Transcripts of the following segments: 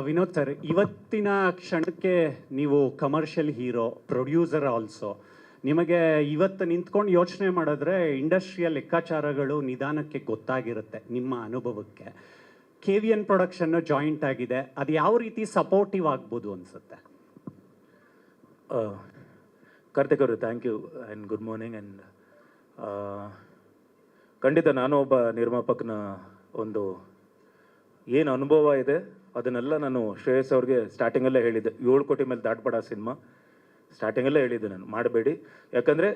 Vinod sir, ಇವತ್ತಿನ ಕ್ಷಣಕ್ಕೆ ನೀವು ಕಮರ್ಷಿಯಲ್ ಹೀರೋ, ಪ್ರೊಡ್ಯೂಸರ್ ಆಲ್ಸೋ. ನಿಮಗೆ ಇವತ್ತು ನಿಂತ್ಕೊಂಡು ಯೋಚನೆ ಮಾಡಿದ್ರೆ ಇಂಡಸ್ಟ್ರಿಯ ಲೆಕ್ಕಾಚಾರಗಳು ನಿಧಾನಕ್ಕೆ ಗೊತ್ತಾಗಿರುತ್ತೆ ನಿಮ್ಮ ಅನುಭವಕ್ಕೆ. KVN ಪ್ರೊಡಕ್ಷನ್ನು ಜಾಯಿಂಟ್ ಆಗಿದೆ, ಅದು ಯಾವ ರೀತಿ ಸಪೋರ್ಟಿವ್ ಆಗ್ಬೋದು ಅನಿಸುತ್ತೆ? ಕಾರ್ತಿಕ್ ಅವರು, thank you and good morning. And ಖಂಡಿತ ನಾನು ಒಬ್ಬ ನಿರ್ಮಾಪಕನ ಒಂದು ಏನು ಅನುಭವ ಇದೆ ಅದನ್ನೆಲ್ಲ ನಾನು ಶ್ರೇಯಸ್ ಅವ್ರಿಗೆ ಸ್ಟಾರ್ಟಿಂಗಲ್ಲೇ ಹೇಳಿದ್ದೆ. 7 ಕೋಟಿ ಮೇಲೆ ದಾಟ್ಬೇಡ ಸಿನಿಮಾ ಸ್ಟಾರ್ಟಿಂಗಲ್ಲೇ ಹೇಳಿದ್ದೆ ನಾನು, ಮಾಡಬೇಡಿ. ಯಾಕಂದರೆ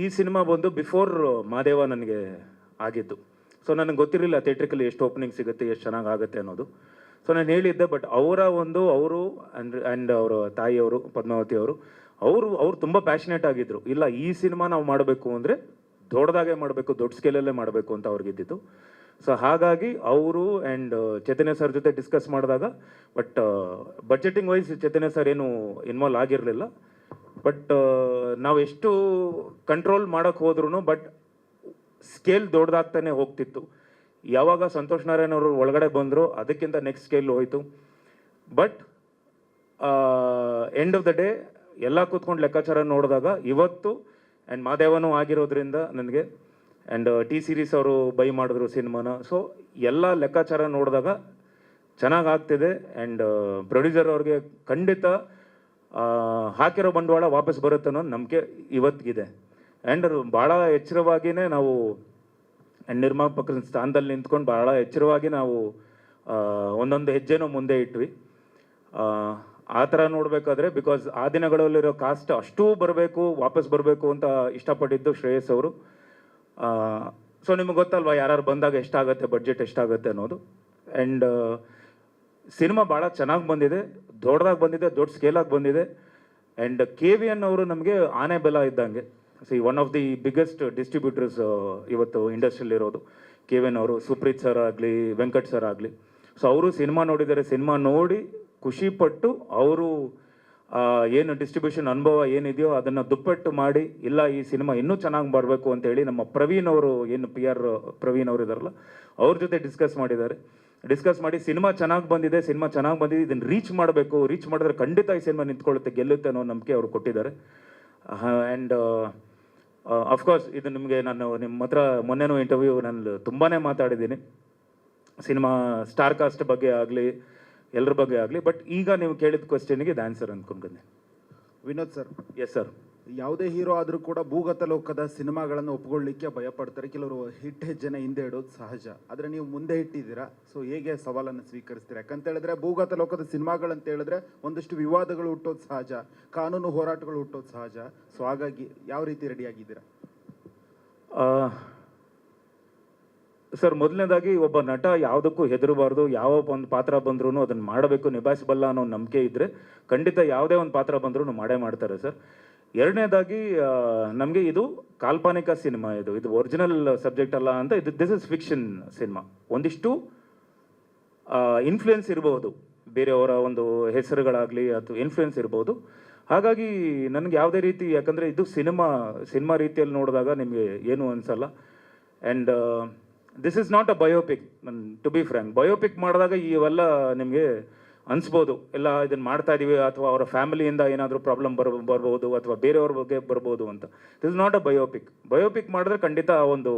ಈ ಸಿನಿಮಾ ಬಂದು ಬಿಫೋರ್ ಮಾದೇವ ನನಗೆ ಆಗಿದ್ದು. ಸೊ ನನಗೆ ಗೊತ್ತಿರಲಿಲ್ಲ ಥಿಯೇಟ್ರಿಕಲ್ಲಿ ಎಷ್ಟು ಓಪನಿಂಗ್ ಸಿಗುತ್ತೆ, ಎಷ್ಟು ಚೆನ್ನಾಗಿ ಆಗುತ್ತೆ ಅನ್ನೋದು. ಸೊ ನಾನು ಹೇಳಿದ್ದೆ. ಬಟ್ ಅವರು ಆ್ಯಂಡ್ ಅವರ ತಾಯಿಯವರು ಪದ್ಮಾವತಿ ಅವರು ತುಂಬ ಪ್ಯಾಷನೇಟ್ ಆಗಿದ್ದರು. ಇಲ್ಲ, ಈ ಸಿನಿಮಾ ನಾವು ಮಾಡಬೇಕು ಅಂದರೆ ದೊಡ್ಡದಾಗೆ ಮಾಡಬೇಕು, ದೊಡ್ಡ ಸ್ಕೇಲಲ್ಲೇ ಮಾಡಬೇಕು ಅಂತ ಅವ್ರಿಗಿದ್ದಿತ್ತು. ಸೊ ಹಾಗಾಗಿ ಅವರು ಆ್ಯಂಡ್ ಚೈತನ್ಯ ಸರ್ ಜೊತೆ ಡಿಸ್ಕಸ್ ಮಾಡಿದಾಗ, but budgeting wise Chaitanya sir ಏನು ಇನ್ವಾಲ್ವ್ ಆಗಿರಲಿಲ್ಲ. ಬಟ್ ನಾವು ಎಷ್ಟು ಕಂಟ್ರೋಲ್ ಮಾಡೋಕ್ಕೆ ಹೋದ್ರೂ ಬಟ್ ಸ್ಕೇಲ್ ದೊಡ್ಡದಾಗ್ತಾನೆ ಹೋಗ್ತಿತ್ತು. ಯಾವಾಗ ಸಂತೋಷ್ ನಾರಾಯಣ್ ಅವರು ಒಳಗಡೆ ಬಂದರು ಅದಕ್ಕಿಂತ ನೆಕ್ಸ್ಟ್ ಸ್ಕೇಲ್ ಹೋಯಿತು. But end of the day ಎಲ್ಲ ಕೂತ್ಕೊಂಡು ಲೆಕ್ಕಾಚಾರ ನೋಡಿದಾಗ ಇವತ್ತು ಆ್ಯಂಡ್ ಮಾದೇವನೂ ಆಗಿರೋದ್ರಿಂದ ನನಗೆ ಆ್ಯಂಡ್ ಟಿ ಸೀರೀಸ್ ಅವರು ಬೈ ಮಾಡಿದ್ರು ಸಿನಿಮಾನ. ಸೊ ಎಲ್ಲ ಲೆಕ್ಕಾಚಾರ ನೋಡಿದಾಗ ಚೆನ್ನಾಗಾಗ್ತಿದೆ. ಆ್ಯಂಡ್ ಪ್ರೊಡ್ಯೂಸರ್ ಅವ್ರಿಗೆ ಖಂಡಿತ ಹಾಕಿರೋ ಬಂಡವಾಳ ವಾಪಸ್ ಬರುತ್ತೆ ಅನ್ನೋ ನಂಬಿಕೆ ಇವತ್ತಿಗಿದೆ. ಆ್ಯಂಡ್ ಭಾಳ ಎಚ್ಚರವಾಗಿಯೇ ನಾವು ನಿರ್ಮಾಪಕರ ಸ್ಥಾನದಲ್ಲಿ ನಿಂತ್ಕೊಂಡು ಭಾಳ ಎಚ್ಚರವಾಗಿ ನಾವು ಒಂದೊಂದು ಹೆಜ್ಜೆನೂ ಮುಂದೆ ಇಟ್ವಿ. ಆ ಥರ ನೋಡಬೇಕಾದ್ರೆ ಬಿಕಾಸ್ ಆ ದಿನಗಳಲ್ಲಿರೋ ಕಾಸ್ಟ್ ಅಷ್ಟೂ ಬರಬೇಕು, ವಾಪಸ್ ಬರಬೇಕು ಅಂತ ಇಷ್ಟಪಟ್ಟಿದ್ದು ಶ್ರೇಯಸ್ ಅವರು. ಸೊ ನಿಮಗೆ ಗೊತ್ತಲ್ವಾ ಯಾರು ಬಂದಾಗ ಎಷ್ಟಾಗುತ್ತೆ, ಬಡ್ಜೆಟ್ ಎಷ್ಟಾಗುತ್ತೆ ಅನ್ನೋದು. ಆ್ಯಂಡ್ ಸಿನಿಮಾ ಭಾಳ ಚೆನ್ನಾಗಿ ಬಂದಿದೆ, ದೊಡ್ಡದಾಗಿ ಬಂದಿದೆ, ದೊಡ್ಡ ಸ್ಕೇಲಾಗಿ ಬಂದಿದೆ. ಆ್ಯಂಡ್ KVN ಅವರು ನಮಗೆ ಆನೆ ಬೆಲ ಇದ್ದಂಗೆ. One of the biggest distributors ಇವತ್ತು ಇಂಡಸ್ಟ್ರಿಯಲ್ಲಿರೋದು KVN ಅವರು. ಸುಪ್ರೀತ್ ಸರ್ ಆಗಲಿ, ವೆಂಕಟ್ ಸರ್ ಆಗಲಿ. ಸೊ ಅವರು ಸಿನಿಮಾ ನೋಡಿದ್ದಾರೆ, ಸಿನಿಮಾ ನೋಡಿ ಖುಷಿಪಟ್ಟು ಅವರು ಏನು ಡಿಸ್ಟ್ರಿಬ್ಯೂಷನ್ ಅನುಭವ ಏನಿದೆಯೋ ಅದನ್ನು ದುಪ್ಪಟ್ಟು ಮಾಡಿ, ಇಲ್ಲ ಈ ಸಿನಿಮಾ ಇನ್ನೂ ಚೆನ್ನಾಗಿ ಬರಬೇಕು ಅಂತೇಳಿ ನಮ್ಮ ಪ್ರವೀಣ್ ಅವರು ಏನು PR ಪ್ರವೀಣ್ ಅವರು ಇದ್ದಾರಲ್ಲ ಅವ್ರ ಜೊತೆ ಡಿಸ್ಕಸ್ ಮಾಡಿ ಸಿನಿಮಾ ಚೆನ್ನಾಗಿ ಬಂದಿದೆ, ಇದನ್ನು ರೀಚ್ ಮಾಡಿದ್ರೆ ಖಂಡಿತ ಈ ಸಿನಿಮಾ ನಿಂತ್ಕೊಳ್ಳುತ್ತೆ, ಗೆಲ್ಲುತ್ತೆ ಅನ್ನೋ ನಂಬಿಕೆ ಅವರು ಕೊಟ್ಟಿದ್ದಾರೆ. ಆ್ಯಂಡ್ ಅಫ್ಕೋರ್ಸ್ ಇದು ನಿಮಗೆ ನಾನು ನಿಮ್ಮ ಹತ್ರ ಮೊನ್ನೆನೂ ಇಂಟರ್ವ್ಯೂ ನಾನು ತುಂಬಾ ಮಾತಾಡಿದ್ದೀನಿ, ಸಿನಿಮಾ ಸ್ಟಾರ್ ಕಾಸ್ಟ್ ಬಗ್ಗೆ ಆಗಲಿ ಎಲ್ಲರ ಬಗ್ಗೆ ಆಗಲಿ. ಬಟ್ ಈಗ ನೀವು ಕೇಳಿದ ಕ್ವೆಶ್ಚನ್ಗೆ ಇದು ಆನ್ಸರ್ ಅಂದ್ಕೊಂಡ್ಬಂದೆ. Vinod sir, yes sir. ಯಾವುದೇ ಹೀರೋ ಆದರೂ ಕೂಡ ಭೂಗತ ಲೋಕದ ಸಿನಿಮಾಗಳನ್ನು ಒಪ್ಕೊಳ್ಳಿಕ್ಕೆ ಭಯಪಡ್ತಾರೆ. ಕೆಲವರು ಹಿಟ್ ಹೆಜ್ಜೆನ ಹಿಂದೆ ಇಡೋದು ಸಹಜ, ಆದರೆ ನೀವು ಮುಂದೆ ಇಟ್ಟಿದ್ದೀರಾ. ಸೊ ಹೇಗೆ ಸವಾಲನ್ನು ಸ್ವೀಕರಿಸ್ತೀರಾ? ಯಾಕಂತ ಹೇಳಿದ್ರೆ ಭೂಗತ ಲೋಕದ ಸಿನಿಮಾಗಳಂತ ಹೇಳಿದ್ರೆ ಒಂದಷ್ಟು ವಿವಾದಗಳು ಹುಟ್ಟೋದು ಸಹಜ, ಕಾನೂನು ಹೋರಾಟಗಳು ಹುಟ್ಟೋದು ಸಹಜ. ಸೊ ಹಾಗಾಗಿ ಯಾವ ರೀತಿ ರೆಡಿಯಾಗಿದ್ದೀರಾ? ಸರ್, ಮೊದಲನೇದಾಗಿ ಒಬ್ಬ ನಟ ಯಾವುದಕ್ಕೂ ಹೆದರಬಾರ್ದು. ಯಾವ ಒಂದು ಪಾತ್ರ ಬಂದ್ರೂ ಅದನ್ನು ಮಾಡಬೇಕು, ನಿಭಾಯಿಸಬಲ್ಲ ಅನ್ನೋ ನಂಬಿಕೆ ಇದ್ದರೆ ಖಂಡಿತ ಯಾವುದೇ ಒಂದು ಪಾತ್ರ ಬಂದ್ರೂ ಮಾಡೇ ಮಾಡ್ತಾರೆ ಸರ್. ಎರಡನೇದಾಗಿ ನಮಗೆ ಇದು ಕಾಲ್ಪನಿಕ ಸಿನಿಮಾ, ಇದು ಒರಿಜಿನಲ್ ಸಬ್ಜೆಕ್ಟ್ ಅಲ್ಲ ಅಂತ. This is fiction cinema. ಒಂದಿಷ್ಟು ಇನ್ಫ್ಲುಯೆನ್ಸ್ ಇರಬಹುದು, ಬೇರೆಯವರ ಒಂದು ಹೆಸರುಗಳಾಗಲಿ ಅಥವಾ ಇನ್ಫ್ಲುಯೆನ್ಸ್ ಇರ್ಬೋದು. ಹಾಗಾಗಿ ನನಗೆ ಯಾವುದೇ ರೀತಿ, ಯಾಕಂದರೆ ಇದು ಸಿನಿಮಾ ರೀತಿಯಲ್ಲಿ ನೋಡಿದಾಗ ನಿಮಗೆ ಏನು ಅನಿಸಲ್ಲ. And this is not a biopic. To be frank, biopic ಮಾಡಿದಾಗ ಇವೆಲ್ಲ ನಿಮಗೆ ಅನಿಸ್ಬೋದು, ಎಲ್ಲ ಇದನ್ನು ಮಾಡ್ತಾ ಇದ್ದೀವಿ ಅಥವಾ ಅವರ ಫ್ಯಾಮಿಲಿಯಿಂದ ಏನಾದರೂ ಪ್ರಾಬ್ಲಮ್ ಬರ್ಬೋದು ಅಥವಾ ಬೇರೆಯವ್ರ ಬಗ್ಗೆ ಬರ್ಬೋದು ಅಂತ. This is not a biopic ಮಾಡಿದ್ರೆ ಖಂಡಿತ ಒಂದು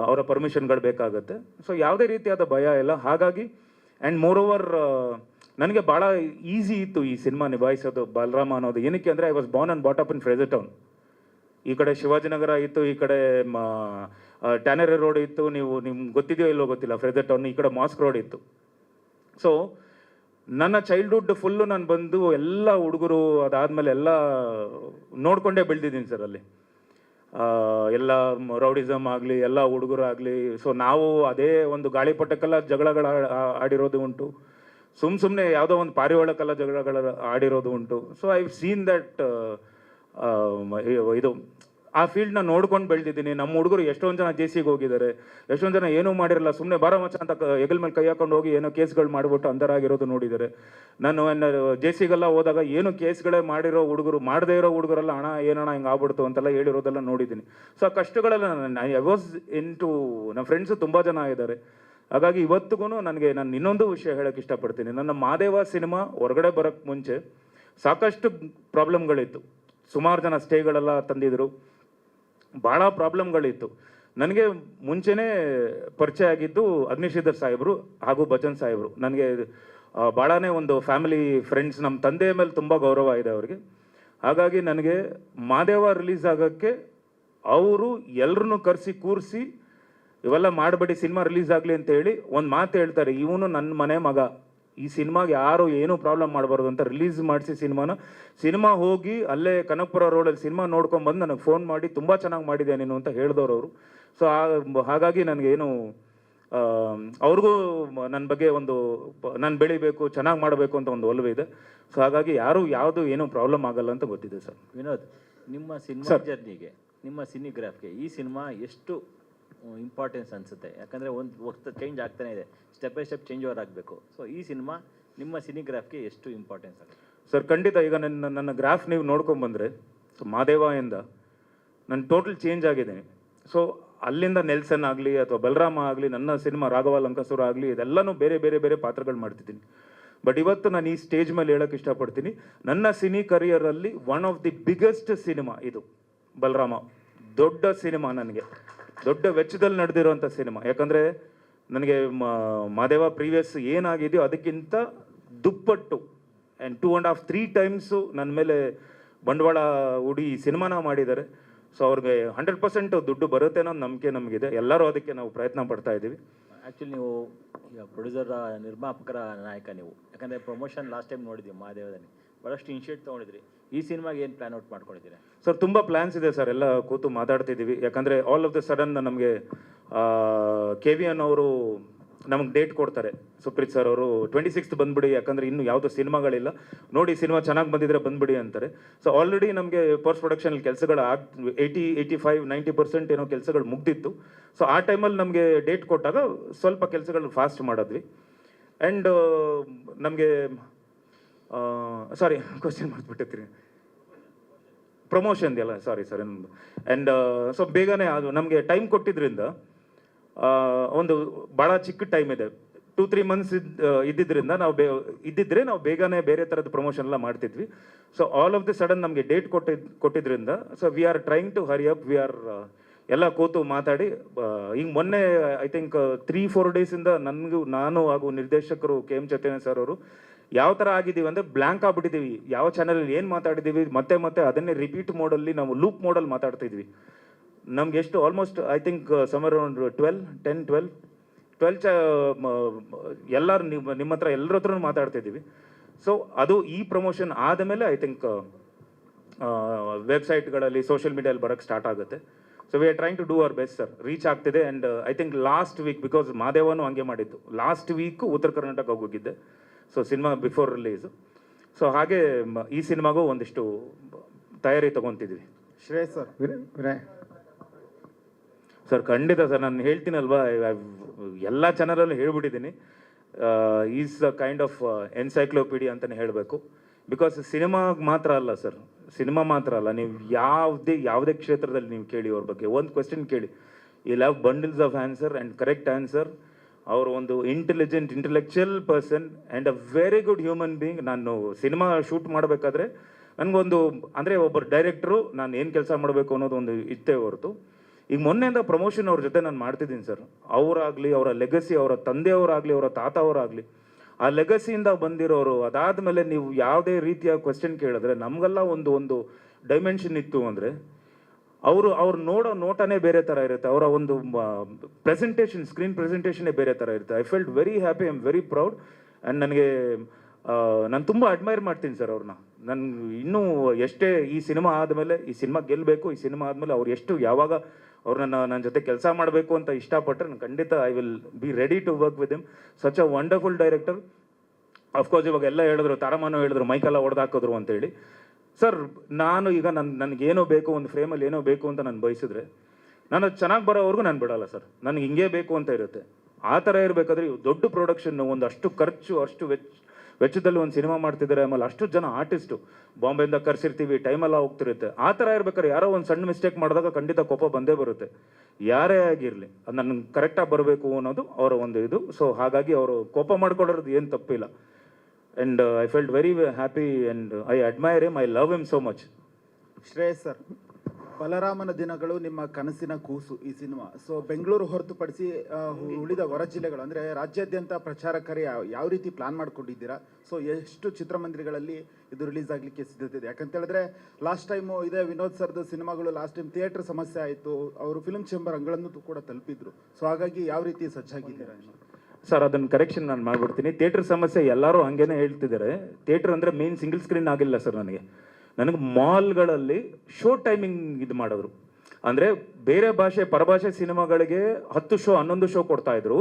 ಅವರ ಪರ್ಮಿಷನ್ಗಳು ಬೇಕಾಗುತ್ತೆ. ಸೊ ಯಾವುದೇ ರೀತಿಯಾದ ಭಯ ಇಲ್ಲ. ಹಾಗಾಗಿ ಆ್ಯಂಡ್ ಮೋರ್ ಓವರ್ ನನಗೆ ಭಾಳ ಈಸಿ ಇತ್ತು ಈ ಸಿನಿಮಾ ನಿಭಾಯಿಸೋದು, ಬಲರಾಮ ಅನ್ನೋದು. ಏನಕ್ಕೆ ಅಂದರೆ I was born and bought up in Frazer Town. ಈ ಕಡೆ ಶಿವಾಜಿನಗರ ಇತ್ತು, ಈ ಕಡೆ ಟ್ಯಾನರಿ ರೋಡ್ ಇತ್ತು. ನಿಮ್ಗೆ ಗೊತ್ತಿದೆಯೋ ಇಲ್ಲೋ ಗೊತ್ತಿಲ್ಲ, ಫ್ರೇಜರ್ ಟೌನ್. ಈ ಕಡೆ ಮಾಸ್ಕ್ ರೋಡ್ ಇತ್ತು. ಸೊ ನನ್ನ ಚೈಲ್ಡ್ಹುಡ್ ಫುಲ್ಲು ನಾನು ಬಂದು ಎಲ್ಲ ಹುಡುಗರು ಅದಾದಮೇಲೆ ಎಲ್ಲ ನೋಡಿಕೊಂಡೇ ಬೆಳೆದಿದ್ದೀನಿ ಸರ್ ಅಲ್ಲಿ. ಎಲ್ಲ ರೌಡಿಸಮ್ ಆಗಲಿ, ಎಲ್ಲ ಹುಡುಗರಾಗಲಿ. ಸೊ ನಾವು ಅದೇ ಒಂದು ಗಾಳಿಪಟಕ್ಕೆಲ್ಲ ಜಗಳಗಳು ಆಡಿರೋದು ಉಂಟು, ಸುಮ್ಮನೆ ಯಾವುದೋ ಒಂದು ಪಾರಿವಾಳಕ್ಕೆಲ್ಲ ಜಗಳಗಳ ಆಡಿರೋದು ಉಂಟು. ಸೊ ಐ ಸೀನ್ ದಟ್ ಇದು ಆ ಫೀಲ್ಡ್ನ ನೋಡ್ಕೊಂಡು ಬೆಳೆದಿದ್ದೀನಿ. ನಮ್ಮ ಹುಡುಗರು ಎಷ್ಟೊಂದು ಜನ JCಗೆ ಹೋಗಿದ್ದಾರೆ, ಎಷ್ಟೊಂದು ಜನ ಏನೂ ಮಾಡಿರಲ್ಲ, ಸುಮ್ಮನೆ ಬಾರೋ ಮಚ್ಚ ಅಂತ ಹೆಗಲ ಮೇಲೆ ಕೈ ಹಾಕೊಂಡು ಹೋಗಿ ಏನೋ ಕೇಸ್ಗಳು ಮಾಡಿಬಿಟ್ಟು ಅಂಧರಾಗಿರೋದು ನೋಡಿದ್ದಾರೆ. ನಾನು JCಗೆಲ್ಲ ಹೋದಾಗ ಏನು ಕೇಸ್ಗಳೇ ಮಾಡಿರೋ ಹುಡುಗರು, ಮಾಡದೇ ಇರೋ ಹುಡುಗರೆಲ್ಲ ಹಣ ಏನಣ್ಣ ಹಿಂಗೆ ಆಗ್ಬಿಡ್ತು ಅಂತೆಲ್ಲ ಹೇಳಿರೋದೆಲ್ಲ ನೋಡಿದ್ದೀನಿ. ಸೊ ಆ ಕಷ್ಟಗಳೆಲ್ಲ ಐ ವಾಸ್ ನಮ್ಮ ಫ್ರೆಂಡ್ಸು ತುಂಬ ಜನ ಇದ್ದಾರೆ. ಹಾಗಾಗಿ ಇವತ್ತಿಗೂ ನನಗೆ ನಾನು ಇನ್ನೊಂದು ವಿಷಯ ಹೇಳೋಕ್ಕೆ ಇಷ್ಟಪಡ್ತೀನಿ. ನನ್ನ ಮಾದೇವ ಸಿನಿಮಾ ಹೊರಗಡೆ ಬರೋಕ್ಕೆ ಮುಂಚೆ ಸಾಕಷ್ಟು ಪ್ರಾಬ್ಲಮ್ಗಳಿತ್ತು. ಸುಮಾರು ಜನ ಸ್ಟೇಗಳೆಲ್ಲ ತಂದಿದ್ರು, ಭಾಳ ಪ್ರಾಬ್ಲಮ್ಗಳಿತ್ತು. ನನಗೆ ಮುಂಚೆನೇ ಪರಿಚಯ ಆಗಿದ್ದು ಅಗ್ನಿಶ್ರೀಧರ್ ಸಾಹೇಬರು ಹಾಗೂ ಬಚ್ಚನ್ ಸಾಹೇಬರು. ನನಗೆ ಭಾಳನೇ ಒಂದು ಫ್ಯಾಮಿಲಿ ಫ್ರೆಂಡ್ಸ್, ನಮ್ಮ ತಂದೆಯ ಮೇಲೆ ತುಂಬ ಗೌರವ ಇದೆ ಅವ್ರಿಗೆ. ಹಾಗಾಗಿ ನನಗೆ ಮಾದೇವ ರಿಲೀಸ್ ಆಗೋಕ್ಕೆ ಅವರು ಎಲ್ಲರನ್ನೂ ಕರೆಸಿ ಕೂರಿಸಿ ಇವೆಲ್ಲ ಮಾಡಬೇಡಿ, ಸಿನಿಮಾ ರಿಲೀಸ್ ಆಗಲಿ ಅಂತ ಹೇಳಿ ಒಂದು ಮಾತು ಹೇಳ್ತಾರೆ, ಇವನು ನನ್ನ ಮನೆ ಮಗ, ಈ ಸಿನಿಮಾಗೆ ಯಾರು ಏನೂ ಪ್ರಾಬ್ಲಮ್ ಮಾಡಬಾರ್ದು ಅಂತ ರಿಲೀಸ್ ಮಾಡಿಸಿ ಸಿನಿಮಾ ಹೋಗಿ ಅಲ್ಲೇ ಕನಕಪುರ ರೋಡಲ್ಲಿ ಸಿನಿಮಾ ನೋಡ್ಕೊಂಡ್ಬಂದು ನನಗೆ ಫೋನ್ ಮಾಡಿ ತುಂಬ ಚೆನ್ನಾಗಿ ಮಾಡಿದೆ ನೀನು ಅಂತ ಹೇಳಿದವರು ಅವರು. ಸೊ ಹಾಗಾಗಿ ನನಗೇನು ಅವ್ರಿಗೂ ನನ್ನ ಬಗ್ಗೆ ಒಂದು ನಾನು ಬೆಳಿಬೇಕು, ಚೆನ್ನಾಗಿ ಮಾಡಬೇಕು ಅಂತ ಒಂದು ಒಲವಿದೆ. ಸೊ ಹಾಗಾಗಿ ಯಾವುದು ಏನೂ ಪ್ರಾಬ್ಲಮ್ ಆಗಲ್ಲ ಅಂತ ಗೊತ್ತಿದೆ ಸರ್. ವಿನೋದ್, ನಿಮ್ಮ ಸಿನಿಮಾ ಜರ್ನಿಗೆ, ನಿಮ್ಮ ಸಿನಿಗ್ರಾಫ್ಗೆ ಈ ಸಿನಿಮಾ ಎಷ್ಟು ಇಂಪಾರ್ಟೆನ್ಸ್ ಅನಿಸುತ್ತೆ? ಯಾಕಂದರೆ ಒಂದು ವರ್ಷ ಚೇಂಜ್ ಆಗ್ತಾನೆ ಇದೆ, step by step change over ಆಗಬೇಕು. ಸೊ ಈ ಸಿನಿಮಾ ನಿಮ್ಮ ಸಿನಿಗ್ರಾಫ್ಗೆ ಎಷ್ಟು ಇಂಪಾರ್ಟೆನ್ಸ್ ಆಗುತ್ತೆ? ಸರ್ ಖಂಡಿತ. ಈಗ ನನ್ನ ಗ್ರಾಫ್ ನೀವು ನೋಡ್ಕೊಂಬಂದರೆ, ಸೊ ಮಾದೇವಯಿಂದ ನಾನು ಟೋಟಲ್ ಚೇಂಜ್ ಆಗಿದ್ದೀನಿ. ಸೊ ಅಲ್ಲಿಂದ ನೆಲ್ಸನ್ ಆಗಲಿ ಅಥವಾ ಬಲರಾಮ ಆಗಲಿ, ನನ್ನ ಸಿನಿಮಾ ರಾಘವ ಲಂಕಾಸುರ ಆಗಲಿ, ಇದೆಲ್ಲನೂ ಬೇರೆ ಬೇರೆ ಬೇರೆ ಪಾತ್ರಗಳು ಮಾಡ್ತಿದ್ದೀನಿ. ಬಟ್ ಇವತ್ತು ನಾನು ಈ ಸ್ಟೇಜ್ ಮೇಲೆ ಹೇಳೋಕ್ಕೆ ಇಷ್ಟಪಡ್ತೀನಿ, ನನ್ನ ಸಿನಿ ಕರಿಯರಲ್ಲಿ one of the biggest cinema ಇದು ಬಲರಾಮ. ದೊಡ್ಡ ಸಿನಿಮಾ, ನನಗೆ ದೊಡ್ಡ ವೆಚ್ಚದಲ್ಲಿ ನಡೆದಿರುವಂಥ ಸಿನಿಮಾ. ಯಾಕಂದರೆ ನನಗೆ ಮಾದೇವ ಪ್ರೀವಿಯಸ್ ಏನಾಗಿದೆಯೋ ಅದಕ್ಕಿಂತ ದುಪ್ಪಟ್ಟು ಆ್ಯಂಡ್ 2.5-3 ಟೈಮ್ಸು ನನ್ನ ಮೇಲೆ ಬಂಡವಾಳ ಹೂಡಿ ಈ ಸಿನಿಮಾನ ಮಾಡಿದ್ದಾರೆ. ಸೊ ಅವ್ರಿಗೆ 100% ದುಡ್ಡು ಬರುತ್ತೆ ಅನ್ನೋ ನಂಬಿಕೆ ನಮಗಿದೆ. ಎಲ್ಲರೂ ಅದಕ್ಕೆ ನಾವು ಪ್ರಯತ್ನ ಪಡ್ತಾ ಇದ್ದೀವಿ. ಆ್ಯಕ್ಚುಲಿ ನೀವು ಈಗ ಪ್ರೊಡ್ಯೂಸರ್, ನಿರ್ಮಾಪಕರ ನಾಯಕ ನೀವು. ಯಾಕಂದರೆ ಪ್ರಮೋಷನ್ ಲಾಸ್ಟ್ ಟೈಮ್ ನೋಡಿದ್ವಿ ಮಾದೇವದಲ್ಲಿ, ಭಾಳಷ್ಟು ಇನಿಷಿಯೇಟ್ ತೊಗೊಂಡಿದ್ರಿ. ಈ ಸಿನಿಮಾಗೆ ಏನು ಪ್ಲ್ಯಾನ್ ಔಟ್ ಮಾಡ್ಕೊಂಡಿದ್ದೀರಾ? ಸರ್ ತುಂಬ ಪ್ಲ್ಯಾನ್ಸ್ ಇದೆ ಸರ್, ಎಲ್ಲ ಕೂತು ಮಾತಾಡ್ತಿದ್ದೀವಿ. ಯಾಕಂದರೆ ಆಲ್ ಆಫ್ ದ ಸಡನ್ ನಮಗೆ KVN ಅವರು ನಮಗೆ ಡೇಟ್ ಕೊಡ್ತಾರೆ, ಸುಪ್ರೀತ್ ಸರ್ ಅವರು 26th ಬಂದ್ಬಿಡಿ, ಯಾಕಂದರೆ ಇನ್ನೂ ಯಾವುದೋ ಸಿನಿಮಾಗಳಿಲ್ಲ, ನೋಡಿ ಸಿನಿಮಾ ಚೆನ್ನಾಗಿ ಬಂದಿದ್ರೆ ಬಂದ್ಬಿಡಿ ಅಂತಾರೆ. ಸೊ ಆಲ್ರೆಡಿ ನಮಗೆ ಪೋಸ್ಟ್ ಪ್ರೊಡಕ್ಷನ್ ಕೆಲಸಗಳು 85-90% ಏನೋ ಕೆಲಸಗಳು ಮುಗ್ದಿತ್ತು. ಸೊ ಆ ಟೈಮಲ್ಲಿ ನಮಗೆ ಡೇಟ್ ಕೊಟ್ಟಾಗ ಸ್ವಲ್ಪ ಕೆಲಸಗಳು ಫಾಸ್ಟ್ ಮಾಡಿದ್ವಿ. ಆ್ಯಂಡ್ ನಮಗೆ ಸಾರಿ ಕ್ವಶನ್ ಮಾಡ್ಬಿಟ್ಟಿರ್ತೀನಿ, ಪ್ರಮೋಷನ್ ಎಲ್ಲ ಸಾರಿ ಸರ್. ಆ್ಯಂಡ್ ಸೊ ಬೇಗನೆ ಅದು ನಮಗೆ ಟೈಮ್ ಕೊಟ್ಟಿದ್ರಿಂದ ಒಂದು ಭಾಳ ಚಿಕ್ಕ ಟೈಮ್ ಇದೆ, 2-3 ಮಂತ್ಸ್ ಇದ್ದಿದ್ದರಿಂದ ನಾವು ಬೇಗನೆ ಬೇರೆ ಥರದ ಪ್ರಮೋಷನ್ ಎಲ್ಲ ಮಾಡ್ತಿದ್ವಿ. So all of the sudden ನಮಗೆ ಡೇಟ್ ಕೊಟ್ಟಿದ್ರಿಂದ so we are trying to hurry up. We are ಎಲ್ಲ ಕೂತು ಮಾತಾಡಿ ಈಗ ಮೊನ್ನೆ ಐ ಥಿಂಕ್ 3-4 ಡೇಸಿಂದ ನಾನು ಹಾಗೂ ನಿರ್ದೇಶಕರು KM ಚೈತನ್ಯ ಸರ್ ಅವರು ಯಾವ ಥರ ಆಗಿದ್ದೀವಿ ಅಂದರೆ ಬ್ಲ್ಯಾಂಕ್ ಆಗ್ಬಿಟ್ಟಿದ್ದೀವಿ. ಯಾವ ಚಾನಲಲ್ಲಿ ಏನು ಮಾತಾಡಿದ್ದೀವಿ ಮತ್ತೆ ಅದನ್ನೇ ರಿಪೀಟ್ ಮೋಡಲ್ಲಿ ನಾವು ಲೂಪ್ ಮೋಡಲ್ಲಿ ಮಾತಾಡ್ತಿದ್ವಿ. ನಮ್ಗೆ ಎಷ್ಟು almost I think somewhere around 12 ಎಲ್ಲರೂ ನಿಮ್ಮ ಹತ್ರ ಎಲ್ಲರ ಹತ್ರ ಮಾತಾಡ್ತಿದ್ದೀವಿ. ಸೊ ಅದು ಈ ಪ್ರಮೋಷನ್ ಆದಮೇಲೆ ಐ ಥಿಂಕ್ ವೆಬ್ಸೈಟ್ಗಳಲ್ಲಿ ಸೋಷಿಯಲ್ ಮೀಡಿಯಲ್ಲಿ ಬರೋಕ್ಕೆ ಸ್ಟಾರ್ಟ್ ಆಗುತ್ತೆ. So we are trying to do our best sir. Reach ಆಗ್ತಿದೆ. And I think last week, because ಮಾದೇವನು ಹಂಗೆ ಮಾಡಿದ್ದು, ಲಾಸ್ಟ್ ವೀಕು ಉತ್ತರ ಕರ್ನಾಟಕ ಹೋಗಿದ್ದೆ. So cinema before release. So ಹಾಗೆ ಈ ಸಿನಿಮಾಗೂ ಒಂದಿಷ್ಟು ತಯಾರಿ ತೊಗೊತಿದ್ವಿ. ಶ್ರೇಯಸ್ ಸರ್, ಸರ್ ಖಂಡಿತ ಸರ್, ನಾನು ಹೇಳ್ತೀನಲ್ವಾ, ಎಲ್ಲ ಚಾನಲಲ್ಲೂ ಹೇಳ್ಬಿಟ್ಟಿದ್ದೀನಿ, is a kind of encyclopedia ಅಂತಲೇ ಹೇಳಬೇಕು. ಬಿಕಾಸ್ ಸಿನಿಮಾಗೆ ಮಾತ್ರ ಅಲ್ಲ ಸರ್, ಸಿನಿಮಾ ಮಾತ್ರ ಅಲ್ಲ, ನೀವು ಯಾವುದೇ ಕ್ಷೇತ್ರದಲ್ಲಿ ನೀವು ಕೇಳಿ ಅವ್ರ ಬಗ್ಗೆ ಒಂದು ಕ್ವೆಶ್ಚನ್ ಕೇಳಿ, you love bundles of answer and correct answer. ಅವರು ಒಂದು intellectual person and a very good human being. ನಾನು ಸಿನಿಮಾ ಶೂಟ್ ಮಾಡಬೇಕಾದ್ರೆ ನನಗೊಂದು ಅಂದರೆ ಒಬ್ಬರು ಡೈರೆಕ್ಟ್ರು ನಾನು ಏನು ಕೆಲಸ ಮಾಡಬೇಕು ಅನ್ನೋದು ಒಂದು ಇತ್ತೇ ಹೊರತು, ಈಗ ಮೊನ್ನೆಯಿಂದ ಪ್ರಮೋಷನ್ ಅವ್ರ ಜೊತೆ ನಾನು ಮಾಡ್ತಿದ್ದೀನಿ ಸರ್. ಅವರಾಗಲಿ, ಅವರ ಲೆಗಸಿ, ಅವರ ತಂದೆಯವರಾಗಲಿ, ಅವರ ತಾತ ಅವರಾಗಲಿ, ಆ ಲೆಗಸಿಯಿಂದ ಬಂದಿರೋರು. ಅದಾದಮೇಲೆ ನೀವು ಯಾವುದೇ ರೀತಿಯ ಕ್ವೆಶ್ಚನ್ ಕೇಳಿದ್ರೆ ನಮಗೆಲ್ಲ ಒಂದು ಡೈಮೆನ್ಷನ್ ಇತ್ತು ಅಂದರೆ ಅವ್ರು ನೋಡೋ ನೋಟನೇ ಬೇರೆ ಥರ ಇರುತ್ತೆ, ಅವರ ಒಂದು ಪ್ರೆಸೆಂಟೇಷನ್, ಸ್ಕ್ರೀನ್ ಪ್ರೆಸೆಂಟೇಷನ್ನೇ ಬೇರೆ ಥರ ಇರುತ್ತೆ. I felt very happy, I am very proud. And ನನಗೆ ನಾನು ತುಂಬ ಅಡ್ಮೈರ್ ಮಾಡ್ತೀನಿ ಸರ್ ಅವ್ರನ್ನ. ನನ್ಗೆ ಇನ್ನೂ ಎಷ್ಟೇ ಈ ಸಿನಿಮಾ ಆದಮೇಲೆ, ಈ ಸಿನಿಮಾ ಗೆಲ್ಲಬೇಕು, ಈ ಸಿನಿಮಾ ಆದಮೇಲೆ ಅವ್ರು ಎಷ್ಟು ಯಾವಾಗ ಅವ್ರನ್ನ ನನ್ನ ಜೊತೆ ಕೆಲಸ ಮಾಡಬೇಕು ಅಂತ ಇಷ್ಟಪಟ್ಟರೆ ನಾನು ಖಂಡಿತ I will be ready to work with him. Such a wonderful director. Of course ಇವಾಗ ಎಲ್ಲ ಹೇಳಿದ್ರು, ತಾರಮಾನು ಹೇಳಿದ್ರು, ಮೈಕೆಲ್ಲ ಹೊಡೆದಾಕಿದ್ರು ಅಂತೇಳಿ. ಸರ್ ನಾನು ಈಗ ನನಗೇನೋ ಬೇಕು, ಒಂದು ಫ್ರೇಮಲ್ಲಿ ಏನೋ ಬೇಕು ಅಂತ ನಾನು ಬಯಸಿದ್ರೆ ನಾನು ಅದು ಚೆನ್ನಾಗಿ ಬರೋವರೆಗೂ ನಾನು ಬಿಡಲ್ಲ ಸರ್. ನನಗೆ ಹಿಂಗೆ ಬೇಕು ಅಂತ ಇರುತ್ತೆ. ಆ ಥರ ಇರಬೇಕಾದ್ರೆ ದೊಡ್ಡ ಪ್ರೊಡಕ್ಷನ್ನು, ಒಂದು ಅಷ್ಟು ಖರ್ಚು, ಅಷ್ಟು ವೆಚ್ಚದಲ್ಲಿ ಒಂದು ಸಿನಿಮಾ ಮಾಡ್ತಿದ್ದಾರೆ, ಆಮೇಲೆ ಅಷ್ಟು ಜನ ಆರ್ಟಿಸ್ಟು ಬಾಂಬೆಯಿಂದ ಕರ್ಸಿರ್ತೀವಿ, ಟೈಮೆಲ್ಲ ಹೋಗ್ತಿರುತ್ತೆ. ಆ ಥರ ಇರ್ಬೇಕಾದ್ರೆ ಯಾರೋ ಒಂದು ಸಣ್ಣ ಮಿಸ್ಟೇಕ್ ಮಾಡಿದಾಗ ಖಂಡಿತ ಕೋಪ ಬಂದೇ ಬರುತ್ತೆ, ಯಾರೇ ಆಗಿರಲಿ. ಅದು ನನಗೆ ಕರೆಕ್ಟಾಗಿ ಬರಬೇಕು ಅನ್ನೋದು ಅವರ ಒಂದು ಇದು. ಸೊ ಹಾಗಾಗಿ ಅವರು ಕೋಪ ಮಾಡ್ಕೊಳ್ಳೋದು ಏನು ತಪ್ಪಿಲ್ಲ. And I felt very happy and I admire him, I love him so much. Shreyas sir, ಬಲರಾಮನ ದಿನಗಳು ನಿಮ್ಮ ಕನಸಿನ ಕೂಸು ಈ ಸಿನಿಮಾ. ಸೊ ಬೆಂಗಳೂರು ಹೊರತುಪಡಿಸಿ ಉಳಿದ ಹೊರ ಜಿಲ್ಲೆಗಳು ಅಂದರೆ ರಾಜ್ಯಾದ್ಯಂತ ಪ್ರಚಾರ ಕಾರ್ಯ ಯಾವ ರೀತಿ ಪ್ಲಾನ್ ಮಾಡ್ಕೊಂಡಿದ್ದೀರಾ? ಸೊ ಎಷ್ಟು ಚಿತ್ರಮಂದಿರಗಳಲ್ಲಿ ಇದು ರಿಲೀಸ್ ಆಗಲಿಕ್ಕೆ ಸಿದ್ಧತೆ ಇದೆ? ಯಾಕಂತ ಹೇಳಿದ್ರೆ ಲಾಸ್ಟ್ ಟೈಮು ಇದೇ ವಿನೋದ್ ಸರ್ದು ಸಿನಿಮಾಗಳು ಲಾಸ್ಟ್ ಟೈಮ್ ಥಿಯೇಟರ್ ಸಮಸ್ಯೆ ಆಯಿತು, ಅವರು ಫಿಲ್ಮ್ ಚೇಂಬರ್ ಅಂಗಳನ್ನು ಕೂಡ ತಲುಪಿದ್ರು. ಸೊ ಹಾಗಾಗಿ ಯಾವ ರೀತಿ ಸಜ್ಜಾಗಿದ್ದೀರಾ? ಸರ್ ಅದನ್ನು ಕರೆಕ್ಷನ್ ನಾನು ಮಾಡ್ಬಿಡ್ತೀನಿ. ಥಿಯೇಟರ್ ಸಮಸ್ಯೆ ಎಲ್ಲರೂ ಹಾಗೇನೆ ಹೇಳ್ತಿದ್ದಾರೆ. ಥಿಯೇಟರ್ ಅಂದರೆ ಮೇನ್ ಸಿಂಗಲ್ ಸ್ಕ್ರೀನ್ ಆಗಿಲ್ಲ ಸರ್. ನನಗೆ ಮಾಲ್ಗಳಲ್ಲಿ ಶೋ ಟೈಮಿಂಗ್ ಇದು ಮಾಡಿದ್ರು. ಅಂದರೆ ಬೇರೆ ಭಾಷೆ ಪರಭಾಷೆ ಸಿನಿಮಾಗಳಿಗೆ 10 ಶೋ 11 ಶೋ ಕೊಡ್ತಾಯಿದ್ರು.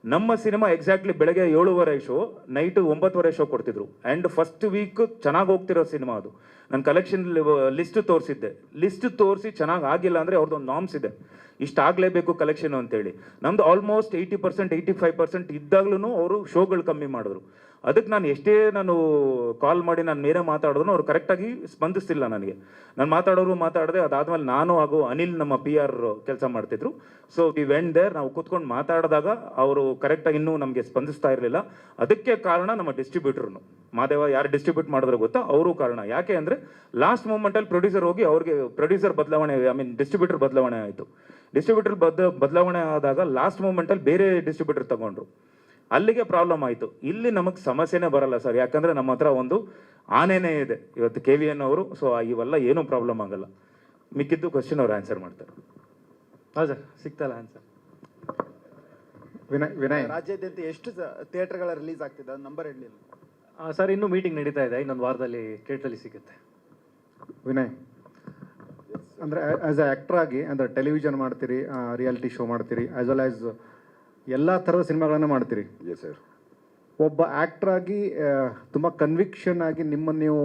ನಮ್ಮ ಸಿನಿಮಾ ಎಕ್ಸಾಕ್ಟ್ಲಿ ಬೆಳಗ್ಗೆ 7:30 ಶೋ, ನೈಟು 9:30 ಶೋ ಕೊಡ್ತಿದ್ರು. ಆ್ಯಂಡ್ ಫಸ್ಟ್ ವೀಕ್ ಚೆನ್ನಾಗಿ ಹೋಗ್ತಿರೋ ಸಿನಿಮಾ ಅದು. ನಾನು ಕಲೆಕ್ಷನ್ ಲಿಸ್ಟ್ ತೋರಿಸಿದ್ದೆ. ಲಿಸ್ಟ್ ತೋರಿಸಿ ಚೆನ್ನಾಗಿ ಆಗಿಲ್ಲ ಅಂದರೆ ಅವ್ರದ್ದೊಂದು ನಾಮ್ಸ್ ಇದೆ, ಇಷ್ಟಾಗಲೇಬೇಕು ಕಲೆಕ್ಷನ್ ಅಂತೇಳಿ. ನಮ್ದು ಆಲ್ಮೋಸ್ಟ್ 80% 85% ಇದ್ದಾಗ್ಲೂ ಅವರು ಶೋಗಳು ಕಮ್ಮಿ ಮಾಡಿದ್ರು. ಅದಕ್ಕೆ ನಾನು ಕಾಲ್ ಮಾಡಿ ನಾನು ಬೇರೆ ಮಾತಾಡಿದ್ರು ಅವ್ರು ಕರೆಕ್ಟಾಗಿ ಸ್ಪಂದಿಸ್ತಿಲ್ಲ ನನಗೆ. ನಾನು ಮಾತಾಡಿದೆ. ಅದಾದಮೇಲೆ ನಾನು ಹಾಗೂ ಅನಿಲ್ ನಮ್ಮ PR ಕೆಲಸ ಮಾಡ್ತಿದ್ರು. So we went there. ನಾವು ಕೂತ್ಕೊಂಡು ಮಾತಾಡಿದಾಗ ಅವರು ಕರೆಕ್ಟಾಗಿ ಇನ್ನೂ ನಮಗೆ ಸ್ಪಂದಿಸ್ತಾ ಇರಲಿಲ್ಲ. ಅದಕ್ಕೆ ಕಾರಣ ನಮ್ಮ ಡಿಸ್ಟ್ರಿಬ್ಯೂಟರ್ನು ಮಾದೇವ ಯಾರು ಡಿಸ್ಟ್ರಿಬ್ಯೂಟ್ ಮಾಡಿದ್ರೆ ಗೊತ್ತಾ, ಅವರು ಕಾರಣ. ಯಾಕೆ ಅಂದರೆ ಲಾಸ್ಟ್ ಮೂಮೆಂಟಲ್ಲಿ ಪ್ರೊಡ್ಯೂಸರ್ ಹೋಗಿ ಅವ್ರಿಗೆ ಪ್ರೊಡ್ಯೂಸರ್ ಬದಲಾವಣೆ, ಡಿಸ್ಟ್ರಿಬ್ಯೂಟರ್ ಬದಲಾವಣೆ ಆಯಿತು. ಡಿಸ್ಟ್ರಿಬ್ಯೂಟರ್ ಬದಲಾವಣೆ ಆದಾಗ ಲಾಸ್ಟ್ ಮೂಮೆಂಟಲ್ಲಿ ಬೇರೆ ಡಿಸ್ಟ್ರಿಬ್ಯೂಟರ್ ತಗೊಂಡ್ರು. ಅಲ್ಲಿಗೆ ಪ್ರಾಬ್ಲಮ್ ಆಯಿತು. ಇಲ್ಲಿ ನಮಗೆ ಸಮಸ್ಯೆನೇ ಬರಲ್ಲ ಸರ್, ಯಾಕಂದರೆ ನಮ್ಮ ಹತ್ರ ಒಂದು ಆನೆನೇ ಇದೆ ಇವತ್ತು KVN ಅವರು. ಸೊ ಇವೆಲ್ಲ ಏನೂ ಪ್ರಾಬ್ಲಮ್ ಆಗಲ್ಲ. ಮಿಕ್ಕಿದ್ದು ಕ್ವಶನ್ ಅವ್ರು ಆನ್ಸರ್ ಮಾಡ್ತಾರೆ. ಹಾಂ ಸರ್, ಸಿಗ್ತಲ್ಲ ಆನ್ಸರ್. ವಿನಯ್ ರಾಜ್ಯಾದ್ಯಂತ ಎಷ್ಟು ಥಿಯೇಟರ್ಗಳ ರಿಲೀಸ್ ಆಗ್ತಿದೆ ನಂಬರ್ ಹೇಳಲಿಲ್ಲ ಸರ್. ಇನ್ನೂ ಮೀಟಿಂಗ್ ನಡೀತಾ ಇದೆ, ಇನ್ನೊಂದು ವಾರದಲ್ಲಿ ಥಿಯೇಟ್ರಲ್ಲಿ ಸಿಗುತ್ತೆ. ವಿನಯ್, ಅಂದರೆ ಆ್ಯಸ್ ಅ ಆ್ಯಕ್ಟರ್ ಆಗಿ ಅಂದರೆ ಟೆಲಿವಿಷನ್ ಮಾಡ್ತೀರಿ, ರಿಯಾಲಿಟಿ ಶೋ ಮಾಡ್ತೀರಿ, ಆ್ಯಸ್ ವೆಲ್ ಆ್ಯಸ್ ಎಲ್ಲ ಥರದ ಸಿನಿಮಾಗಳನ್ನು ಮಾಡ್ತೀರಿ. Yes sir. ಒಬ್ಬ ಆ್ಯಕ್ಟರ್ ಆಗಿ ತುಂಬ ಕನ್ವಿಕ್ಷನ್ ಆಗಿ ನಿಮ್ಮನ್ನು ನೀವು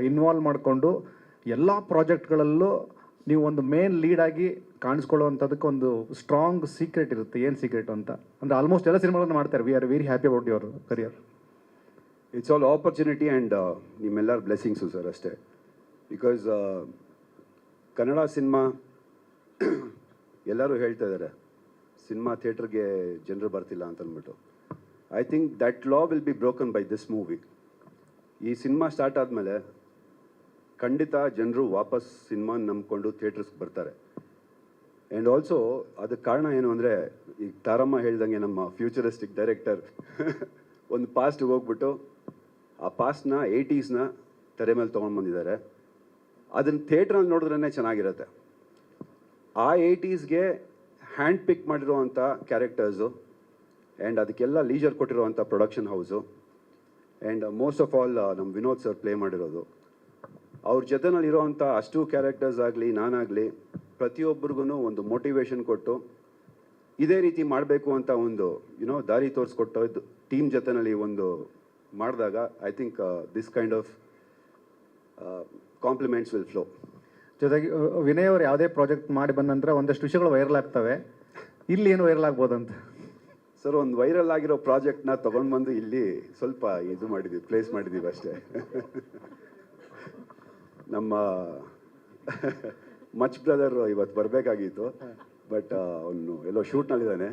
ಇನ್ವಾಲ್ವ್ ಮಾಡಿಕೊಂಡು ಎಲ್ಲ ಪ್ರಾಜೆಕ್ಟ್ಗಳಲ್ಲೂ ನೀವು ಒಂದು ಮೇನ್ ಲೀಡಾಗಿ ಕಾಣಿಸ್ಕೊಳ್ಳುವಂಥದ್ದಕ್ಕೆ ಒಂದು ಸ್ಟ್ರಾಂಗ್ ಸೀಕ್ರೆಟ್ ಇರುತ್ತೆ. ಏನು ಸೀಕ್ರೆಟ್ ಅಂತ ಅಂದರೆ ಆಲ್ಮೋಸ್ಟ್ ಎಲ್ಲ ಸಿನಿಮಾಗಳನ್ನು ಮಾಡ್ತಾರೆ. We are very happy about your career. It's all opportunity and ನಿಮ್ಮೆಲ್ಲರ ಬ್ಲೆಸ್ಸಿಂಗ್ಸು ಸರ್ ಅಷ್ಟೇ. ಬಿಕಾಸ್ ಕನ್ನಡ ಸಿನಿಮಾ ಎಲ್ಲರೂ ಹೇಳ್ತಾ ಇದ್ದಾರೆ ಸಿನಿಮಾ ಥಿಯೇಟ್ರಿಗೆ ಜನರು ಬರ್ತಿಲ್ಲ ಅಂತ ಅಂದ್ಬಿಟ್ಟು. I think that law will be broken by this movie. ಈ ಸಿನಿಮಾ ಸ್ಟಾರ್ಟ್ ಆದಮೇಲೆ ಖಂಡಿತ ಜನರು ವಾಪಸ್ ಸಿನಿಮಾ ನಂಬ್ಕೊಂಡು ಥಿಯೇಟರ್ಸ್ಗೆ ಬರ್ತಾರೆ. ಆ್ಯಂಡ್ ಆಲ್ಸೋ ಅದಕ್ಕೆ ಕಾರಣ ಏನು ಅಂದರೆ, ಈಗ ತಾರಮ್ಮ ಹೇಳ್ದಂಗೆ ನಮ್ಮ ಫ್ಯೂಚರಿಸ್ಟಿಕ್ ಡೈರೆಕ್ಟರ್ ಒಂದು ಪಾಸ್ಟ್ಗೆ ಹೋಗ್ಬಿಟ್ಟು ಆ ಪಾಸ್ಟ್ನ 80s ತೆರೆ ಮೇಲೆ ತೊಗೊಂಡ್ಬಂದಿದ್ದಾರೆ. ಅದನ್ನು ಥಿಯೇಟ್ರಲ್ಲಿ ನೋಡಿದ್ರೇ ಚೆನ್ನಾಗಿರುತ್ತೆ. ಆ 80sಗೆ ಹ್ಯಾಂಡ್ ಪಿಕ್ ಮಾಡಿರುವಂಥ ಕ್ಯಾರೆಕ್ಟರ್ಸು ಆ್ಯಂಡ್ ಅದಕ್ಕೆಲ್ಲ ಲೀಜರ್ ಕೊಟ್ಟಿರುವಂಥ production house and most of all ನಮ್ಮ ವಿನೋದ್ ಸರ್ ಪ್ಲೇ ಮಾಡಿರೋದು. ಅವ್ರ ಜೊತೆನಲ್ಲಿರೋವಂಥ ಅಷ್ಟು ಕ್ಯಾರೆಕ್ಟರ್ಸ್ ಆಗಲಿ ನಾನಾಗಲಿ ಪ್ರತಿಯೊಬ್ಬರಿಗೂ ಒಂದು ಮೋಟಿವೇಶನ್ ಕೊಟ್ಟು ಇದೇ ರೀತಿ ಮಾಡಬೇಕು ಅಂತ ಒಂದು ದಾರಿ ತೋರಿಸ್ಕೊಟ್ಟು ಇದು ಟೀಮ್ ಜೊತೆನಲ್ಲಿ ಒಂದು ಮಾಡಿದಾಗ I think this kind of compliments will flow. ಜೊತೆಗೆ ವಿನಯ್ ಅವರು ಯಾವುದೇ ಪ್ರಾಜೆಕ್ಟ್ ಮಾಡಿ ಬಂದ ನಂತರ ಒಂದಷ್ಟು ವಿಷಯಗಳು ವೈರಲ್ ಆಗ್ತವೆ. ಇಲ್ಲಿ ಏನು ವೈರಲ್ ಆಗ್ಬೋದಂತ ಸರ್, ಒಂದು ವೈರಲ್ ಆಗಿರೋ ಪ್ರಾಜೆಕ್ಟ್ನ ತೊಗೊಂಡು ಬಂದು ಇಲ್ಲಿ ಸ್ವಲ್ಪ ಇದು ಮಾಡಿದ್ದೀವಿ, ಪ್ಲೇಸ್ ಮಾಡಿದ್ದೀವಿ ಅಷ್ಟೇ. ನಮ್ಮ ಮಚ್ ಬ್ರದರ್ ಇವತ್ತು ಬರಬೇಕಾಗಿತ್ತು, ಬಟ್ ಅವನು ಎಲ್ಲೋ ಶೂಟ್ನಲ್ಲಿದ್ದಾನೆ,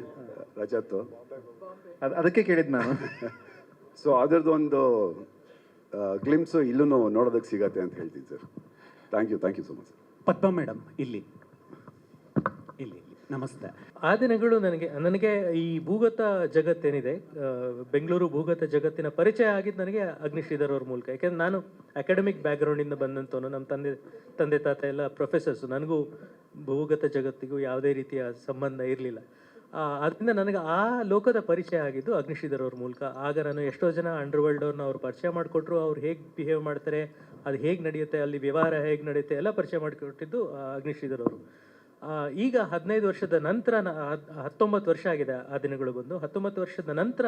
ರಜತ್. ಅದಕ್ಕೆ ಕೇಳಿದ್ದು ನಾನು. ಸೊ ಅದರದ್ದೊಂದು ಗ್ಲಿಮ್ಸು ಇಲ್ಲೂ ನೋಡೋದಕ್ಕೆ ಸಿಗತ್ತೆ ಅಂತ ಹೇಳ್ತೀನಿ sir. Thank you so much. Padma madam ಇಲ್ಲಿ ನಮಸ್ತೆ. ಆ ದಿನಗಳು ನನಗೆ ಈ ಭೂಗತ ಜಗತ್ತೇನಿದೆ, ಬೆಂಗಳೂರು ಭೂಗತ ಜಗತ್ತಿನ ಪರಿಚಯ ಆಗಿದ್ದು ನನಗೆ ಅಗ್ನಿಶ್ರೀಧರ್ ಅವ್ರ ಮೂಲಕ. ಯಾಕೆಂದ್ರೆ ನಾನು ಅಕಾಡೆಮಿಕ್ ಬ್ಯಾಕ್ಗ್ರೌಂಡಿಂದ ಬಂದಂಥವನು, ನಮ್ಮ ತಂದೆ ತಾತ ಎಲ್ಲ ಪ್ರೊಫೆಸರ್ಸು. ನನಗೂ ಭೂಗತ ಜಗತ್ತಿಗೂ ಯಾವುದೇ ರೀತಿಯ ಸಂಬಂಧ ಇರಲಿಲ್ಲ. ಅದರಿಂದ ನನಗೆ ಆ ಲೋಕದ ಪರಿಚಯ ಆಗಿದ್ದು ಅಗ್ನಿಶ್ರೀಧರ್ ಅವ್ರ ಮೂಲಕ. ಆಗ ನಾನು ಎಷ್ಟೋ ಜನ ಅಂಡರ್ವರ್ಲ್ಡ್ ಅವ್ರನ್ನ ಅವ್ರು ಪರಿಚಯ ಮಾಡಿಕೊಟ್ರು. ಅವ್ರು ಹೇಗೆ ಬಿಹೇವ್ ಮಾಡ್ತಾರೆ, ಅದು ಹೇಗೆ ನಡೆಯುತ್ತೆ, ಅಲ್ಲಿ ವ್ಯವಹಾರ ಹೇಗೆ ನಡೆಯುತ್ತೆ ಎಲ್ಲ ಪರಿಚಯ ಮಾಡಿಕೊಟ್ಟಿದ್ದು ಅಗ್ನಿಶ್ರೀಧರ್ ಅವರು. ಈಗ 15 ವರ್ಷದ ನಂತರ 19 ವರ್ಷ ಆಗಿದೆ ಆ ದಿನಗಳು ಬಂದು. 19 ವರ್ಷದ ನಂತರ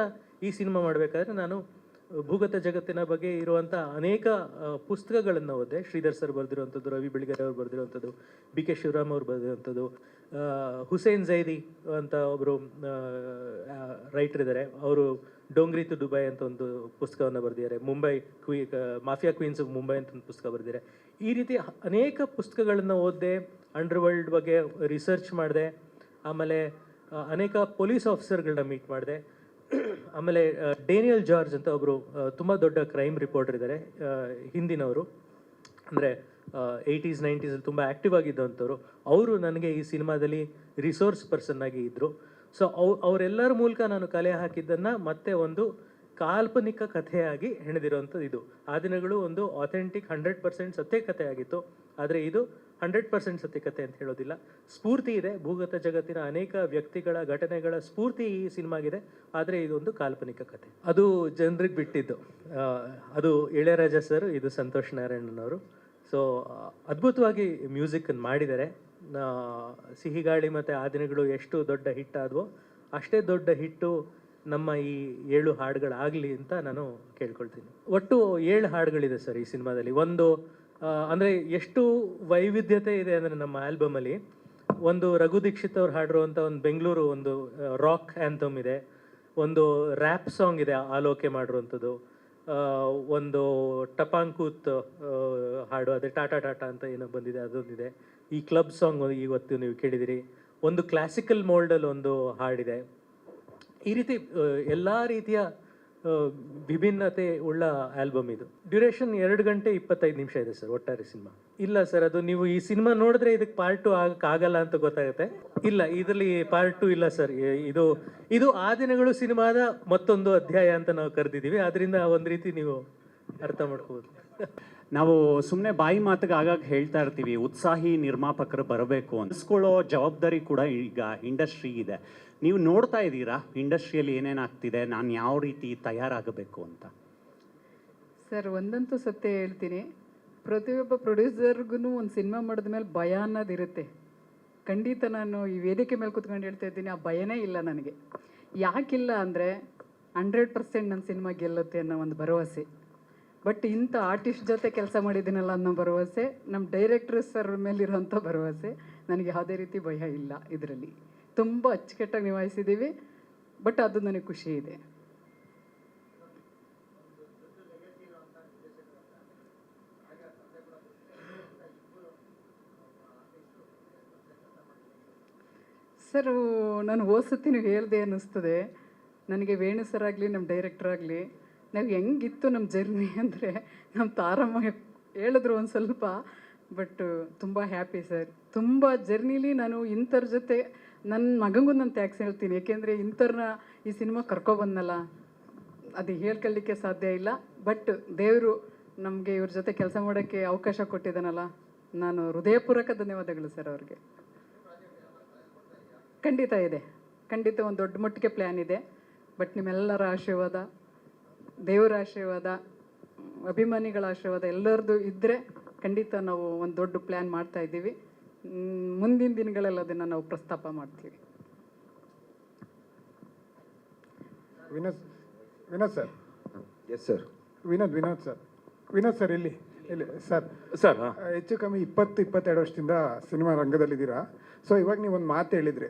ಈ ಸಿನಿಮಾ ಮಾಡಬೇಕಾದ್ರೆ ನಾನು ಭೂಗತ ಜಗತ್ತಿನ ಬಗ್ಗೆ ಇರುವಂಥ ಅನೇಕ ಪುಸ್ತಕಗಳನ್ನು ಓದಿದೆ. ಶ್ರೀಧರ್ ಸರ್ ಬರೆದಿರುವಂಥದ್ದು, ರವಿ ಬೆಳಗೆರೆ ಅವರು ಬರೆದಿರುವಂಥದ್ದು, BK ಶಿವರಾಮ್ ಅವರು ಬರೆದಿರುವಂಥದ್ದು, ಹುಸೇನ್ ಝೈದಿ ಅಂತ ಒಬ್ಬರು ರೈಟರ್ ಇದ್ದಾರೆ, ಅವರು ಡೋಂಗ್ರಿ ಟು ದುಬೈ ಅಂತ ಒಂದು ಪುಸ್ತಕವನ್ನು ಬರೆದಿದ್ದಾರೆ, ಮಾಫಿಯಾ ಕ್ವೀನ್ಸ್ ಆಫ್ ಮುಂಬೈ ಅಂತ ಒಂದು ಪುಸ್ತಕ ಬರೆದಿದ್ದಾರೆ. ಈ ರೀತಿ ಅನೇಕ ಪುಸ್ತಕಗಳನ್ನು ಓದಿದೆ, ಅಂಡರ್ವರ್ಲ್ಡ್ ಬಗ್ಗೆ ರಿಸರ್ಚ್ ಮಾಡಿದೆ, ಆಮೇಲೆ ಅನೇಕ ಪೊಲೀಸ್ ಆಫೀಸರ್ಗಳನ್ನ ಮೀಟ್ ಮಾಡಿದೆ. ಆಮೇಲೆ ಡೇನಿಯಲ್ ಜಾರ್ಜ್ ಅಂತ ಒಬ್ಬರು ತುಂಬ ದೊಡ್ಡ ಕ್ರೈಮ್ ರಿಪೋರ್ಟರ್ ಇದ್ದಾರೆ, ಹಿಂದಿನವರು, ಅಂದರೆ 80s 90s ತುಂಬ ಆ್ಯಕ್ಟಿವ್ ಆಗಿದ್ದಂಥವ್ರು. ಅವರು ನನಗೆ ಈ ಸಿನಿಮಾದಲ್ಲಿ ರಿಸೋರ್ಸ್ ಪರ್ಸನ್ ಆಗಿ ಇದ್ದರು. ಸೊ ಅವರೆಲ್ಲರ ಮೂಲಕ ನಾನು ಕಲೆ ಹಾಕಿದ್ದನ್ನು ಮತ್ತೆ ಒಂದು ಕಾಲ್ಪನಿಕ ಕಥೆಯಾಗಿ ಹೆಣೆದಿರುವಂಥದ್ದು ಇದು. ಆ ದಿನಗಳು ಒಂದು ಆಥೆಂಟಿಕ್ 100% ಸತ್ಯ ಕಥೆ ಆಗಿತ್ತು, ಆದರೆ ಇದು 100% ಸತ್ಯ ಕಥೆ ಅಂತ ಹೇಳೋದಿಲ್ಲ. ಸ್ಫೂರ್ತಿ ಇದೆ, ಭೂಗತ ಜಗತ್ತಿನ ಅನೇಕ ವ್ಯಕ್ತಿಗಳ ಘಟನೆಗಳ ಸ್ಫೂರ್ತಿ ಈ ಸಿನಿಮಾಗಿದೆ, ಆದರೆ ಇದೊಂದು ಕಾಲ್ಪನಿಕ ಕಥೆ. ಅದು ಜನರಿಗೆ ಬಿಟ್ಟಿದ್ದು. ಅದು ಇಳೆಯರಾಜ ಸರ್, ಇದು ಸಂತೋಷ್ ನಾರಾಯಣನವರು. ಸೊ ಅದ್ಭುತವಾಗಿ ಮ್ಯೂಸಿಕನ್ನು ಮಾಡಿದ್ದಾರೆ. ಸಿಹಿಗಾಳಿ ಮತ್ತು ಆ ದಿನಗಳು ಎಷ್ಟು ದೊಡ್ಡ ಹಿಟ್ ಆದವೋ ಅಷ್ಟೇ ದೊಡ್ಡ ಹಿಟ್ಟು ನಮ್ಮ ಈ 7 ಹಾಡುಗಳಾಗಲಿ ಅಂತ ನಾನು ಕೇಳ್ಕೊಳ್ತೀನಿ. ಒಟ್ಟು 7 ಹಾಡುಗಳಿದೆ ಸರ್ ಈ ಸಿನಿಮಾದಲ್ಲಿ. ಒಂದು ಅಂದರೆ ಎಷ್ಟು ವೈವಿಧ್ಯತೆ ಇದೆ ಅಂದರೆ ನಮ್ಮ ಆಲ್ಬಮಲ್ಲಿ ಒಂದು ರಘು ದೀಕ್ಷಿತ್ ಅವ್ರು ಹಾಡಿರುವಂಥ ಒಂದು ಬೆಂಗಳೂರು ಒಂದು ರಾಕ್ ಆ್ಯಂಥಮ್ ಇದೆ, ಒಂದು ರ್ಯಾಪ್ ಸಾಂಗ್ ಇದೆ ಆಲೋಕೆ ಮಾಡಿರುವಂಥದ್ದು, ಒಂದು ಟಪಾಂಕೂತ್ ಹಾಡು ಅದೇ ಟಾಟಾ ಟಾಟಾ ಅಂತ ಏನೋ ಬಂದಿದೆ ಅದೊಂದಿದೆ, ಈ ಕ್ಲಬ್ ಸಾಂಗ್ ಇವತ್ತು ನೀವು ಕೇಳಿದಿರಿ, ಒಂದು ಕ್ಲಾಸಿಕಲ್ ಮೋಲ್ಡಲ್ಲಿ ಒಂದು ಹಾಡಿದೆ. ಈ ರೀತಿ ಎಲ್ಲ ರೀತಿಯ ವಿಭಿನ್ನತೆ ಉಳ್ಳ ಆಲ್ಬಮ್ ಇದು. ಡ್ಯೂರೇಷನ್ 2 ಗಂಟೆ 25 ನಿಮಿಷ ಇದೆ ಸರ್ ಒಟ್ಟಾರೆ ಸಿನಿಮಾ. ಇಲ್ಲ ಸರ್, ಅದು ನೀವು ಈ ಸಿನಿಮಾ ನೋಡಿದ್ರೆ ಇದಕ್ಕೆ ಪಾರ್ಟ್ 2 ಆಗಲ್ಲ ಅಂತ ಗೊತ್ತಾಗುತ್ತೆ. ಇಲ್ಲ, ಇದರಲ್ಲಿ ಪಾರ್ಟ್ 2 ಇಲ್ಲ ಸರ್. ಇದು ಆ ದಿನಗಳು ಸಿನಿಮಾದ ಮತ್ತೊಂದು ಅಧ್ಯಾಯ ಅಂತ ನಾವು ಕರೆದಿದ್ದೀವಿ. ಅದರಿಂದ ಒಂದು ರೀತಿ ನೀವು ಅರ್ಥ ಮಾಡ್ಕೋಬೋದು. ನಾವು ಸುಮ್ಮನೆ ಬಾಯಿ ಮಾತಿಗೆ ಆಗಾಗ ಹೇಳ್ತಾ ಇರ್ತೀವಿ ಉತ್ಸಾಹಿ ನಿರ್ಮಾಪಕರು ಬರಬೇಕು ಅನ್ಸ್ಕೊಳ್ಳೋ ಜವಾಬ್ದಾರಿ ಕೂಡ ಈಗ ಇಂಡಸ್ಟ್ರಿ ಇದೆ. ನೀವು ನೋಡ್ತಾ ಇದ್ದೀರಾ ಇಂಡಸ್ಟ್ರಿಯಲ್ಲಿ ಏನೇನಾಗ್ತಿದೆ, ನಾನು ಯಾವ ರೀತಿ ತಯಾರಾಗಬೇಕು ಅಂತ? ಸರ್, ಒಂದಂತೂ ಸತ್ಯ ಹೇಳ್ತೀನಿ, ಪ್ರತಿಯೊಬ್ಬ ಪ್ರೊಡ್ಯೂಸರ್ಗೂ ಒಂದು ಸಿನಿಮಾ ಮಾಡಿದ ಮೇಲೆ ಭಯ ಅನ್ನೋದಿರುತ್ತೆ. ಖಂಡಿತ ನಾನು ಈ ವೇದಿಕೆ ಮೇಲೆ ಕೂತ್ಕೊಂಡು ಹೇಳ್ತಾ ಇದ್ದೀನಿ, ಆ ಭಯನೇ ಇಲ್ಲ ನನಗೆ. ಯಾಕಿಲ್ಲ ಅಂದರೆ 100% ನನ್ನ ಸಿನಿಮಾ ಗೆಲ್ಲುತ್ತೆ ಅನ್ನೋ ಒಂದು ಭರವಸೆ. ಬಟ್ ಇಂಥ ಆರ್ಟಿಸ್ಟ್ ಜೊತೆ ಕೆಲಸ ಮಾಡಿದ್ದೀನಲ್ಲ ಅನ್ನೋ ಭರವಸೆ, ನಮ್ಮ ಡೈರೆಕ್ಟರ್ ಸರ್ ಮೇಲಿರೋಂಥ ಭರವಸೆ, ನನಗೆ ಯಾವುದೇ ರೀತಿ ಭಯ ಇಲ್ಲ. ಇದರಲ್ಲಿ ತುಂಬ ಅಚ್ಚುಕಟ್ಟಾಗಿ ನಿಭಾಯಿಸಿದ್ದೀವಿ. ಬಟ್ ಅದು ನನಗೆ ಖುಷಿ ಇದೆ. ಸರ್, ನಾನು ಹೋದ್ಸತಿ ನೀವು ಹೇಳಿದೆ ಅನ್ನಿಸ್ತದೆ ನನಗೆ. ವೇಣು ಸರ್ ಆಗಲಿ, ನಮ್ಮ ಡೈರೆಕ್ಟರ್ ಆಗಲಿ, ನಾವು ಹೆಂಗಿತ್ತು ನಮ್ಮ ಜರ್ನಿ ಅಂದರೆ ನಮ್ಮ ತಾರಮ್ಮ ಹೇಳಿದ್ರು ಒಂದು ಸ್ವಲ್ಪ. ಬಟ್ ತುಂಬ ಹ್ಯಾಪಿ ಸರ್. ತುಂಬ ಜರ್ನಿಲಿ ನಾನು ಇಂಥವ್ರ ಜೊತೆ ನನ್ನ ಮಗಂಗೂ ನಾನು ಥ್ಯಾಂಕ್ಸ್ ಹೇಳ್ತೀನಿ. ಏಕೆಂದರೆ ಇಂಥವ್ರನ್ನ ಈ ಸಿನಿಮಾ ಕರ್ಕೊಬಂದಲ್ಲ, ಅದು ಹೇಳ್ಕೊಳ್ಳಿಕ್ಕೆ ಸಾಧ್ಯ ಇಲ್ಲ. ಬಟ್ ದೇವರು ನಮಗೆ ಇವ್ರ ಜೊತೆ ಕೆಲಸ ಮಾಡೋಕ್ಕೆ ಅವಕಾಶ ಕೊಟ್ಟಿದ್ದಾನಲ್ಲ, ನಾನು ಹೃದಯಪೂರ್ವಕ ಧನ್ಯವಾದಗಳು ಸರ್ ಅವ್ರಿಗೆ. ಖಂಡಿತ ಇದೆ, ಖಂಡಿತ ಒಂದು ದೊಡ್ಡ ಮಟ್ಟಿಗೆ ಪ್ಲ್ಯಾನ್ ಇದೆ. ಬಟ್ ನಿಮ್ಮೆಲ್ಲರ ಆಶೀರ್ವಾದ, ದೇವರ ಆಶೀರ್ವಾದ, ಅಭಿಮಾನಿಗಳ ಆಶೀರ್ವಾದ ಎಲ್ಲರದ್ದು ಇದ್ದರೆ ಖಂಡಿತ ನಾವು ಒಂದು ದೊಡ್ಡ ಪ್ಲ್ಯಾನ್ ಮಾಡ್ತಾ ಇದ್ದೀವಿ. ಮುಂದಿನ ದಿನಗಳಲ್ಲಿ ಅದನ್ನು ನಾವು ಪ್ರಸ್ತಾಪ ಮಾಡ್ತೀವಿ. Vinod sir. Yes sir. Vinod sir ಇಲ್ಲಿ ಸರ್. ಹೆಚ್ಚು ಕಮ್ಮಿ 20-22 ವರ್ಷದಿಂದ ಸಿನಿಮಾ ರಂಗದಲ್ಲಿದ್ದೀರಾ. ಸೊ ಇವಾಗ ನೀವು ಒಂದು ಮಾತು ಹೇಳಿದ್ರಿ,